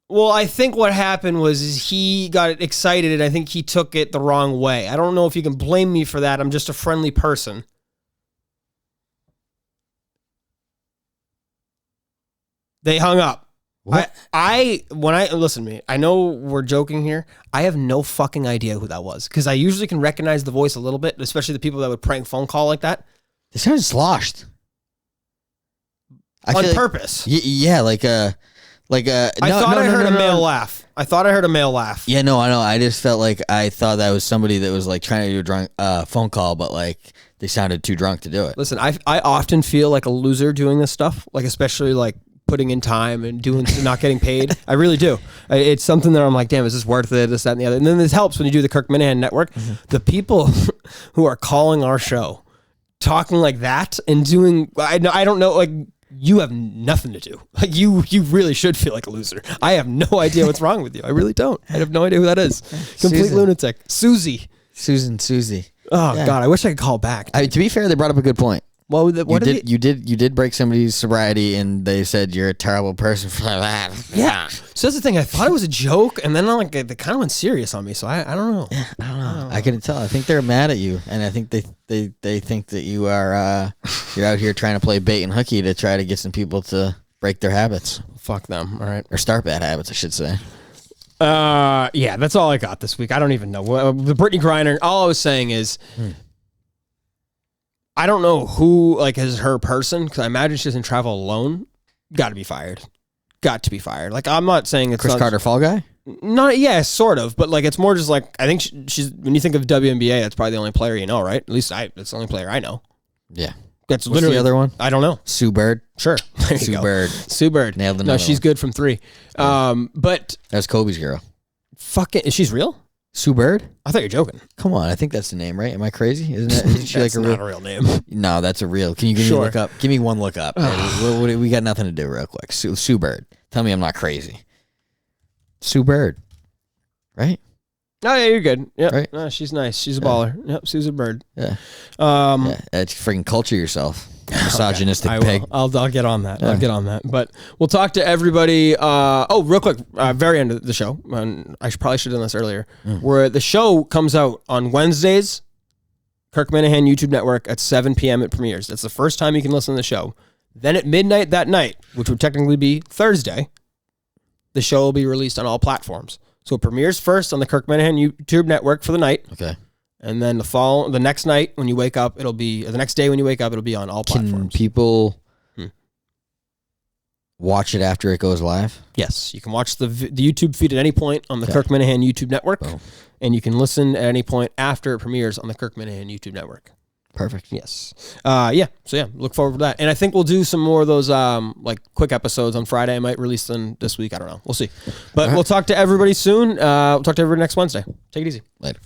Well, I think what happened was he got excited, and I think he took it the wrong way. I don't know if you can blame me for that. I'm just a friendly person. They hung up. What? Listen to me. I know we're joking here. I have no fucking idea who that was because I usually can recognize the voice a little bit, especially the people that would prank phone call like that. They sounded sloshed. On purpose. Yeah, I thought I heard a male laugh. I thought I heard a male laugh. Yeah, no, I know. I just felt like I thought that was somebody that was like trying to do a drunk phone call, but like they sounded too drunk to do it. Listen, I often feel like a loser doing this stuff, like especially like putting in time and not getting paid. I really do. It's something that I'm like, damn, is this worth it? This, that, and the other. And then this helps when you do the Kirk Minahan Network. Mm-hmm. The people who are calling our show, talking like that and doing, I don't know, like, you have nothing to do. Like you really should feel like a loser. I have no idea what's wrong with you. I really don't. I have no idea who that is. Complete Susan. lunatic. Susie. Oh yeah. God, I wish I could call back. To be fair, they brought up a good point. Well, you did break somebody's sobriety, and they said you're a terrible person for that. Yeah. So that's the thing. I thought it was a joke, and then like they kind of went serious on me. So I don't know. Yeah, I don't know. I couldn't tell. I think they're mad at you, and I think they think that you are you're out here trying to play bait and hooky to try to get some people to break their habits. Fuck them. All right. Or start bad habits, I should say. Yeah, that's all I got this week. I don't even know. The Brittany Griner, all I was saying is, I don't know who like is her person, because I imagine she doesn't travel alone. Got to be fired. Got to be fired. Like, I'm not saying it's Chris Carter Fall Guy? Not, yeah, sort of, but like it's more just like I think she's when you think of WNBA, that's probably the only player you know, right? At least that's the only player I know. Yeah. That's What's the other one? I don't know. Sue Bird. Sure. Sue Bird. Sue Bird. Nailed the No, she's good from 3. But that's Kobe's girl. Fucking, is she's real? Sue Bird? I thought you were joking. Come on, I think that's the name, right? Am I crazy? Isn't she like not a real name? No, that's a real. Can you give me a look up? Give me one look up. We got nothing to do real quick. Sue Bird. Tell me I'm not crazy. Sue Bird. Right? Oh yeah, you're good. Yeah, right? No, she's nice. She's a baller. Yep, Susan Bird. Yeah. That's freaking culture yourself. Misogynistic pig. I'll get on that. I'll get on that. But we'll talk to everybody. Real quick, very end of the show. And I probably should have done this earlier. Where the show comes out on Wednesdays, Kirk Minahan YouTube Network at 7 p.m. It premieres. That's the first time you can listen to the show. Then at midnight that night, which would technically be Thursday, the show will be released on all platforms. So it premieres first on the Kirk Minahan YouTube Network for the night. Okay. And then the next night when you wake up, the next day when you wake up, it'll be on all platforms. Can people watch it after it goes live? Yes. You can watch the YouTube feed at any point on the Kirk Minahan YouTube Network. Boom. And you can listen at any point after it premieres on the Kirk Minahan YouTube Network. Perfect. Yes. So look forward to that. And I think we'll do some more of those like quick episodes on Friday. I might release them this week. I don't know. We'll see. But we'll talk to everybody soon. We'll talk to everybody next Wednesday. Take it easy. Later.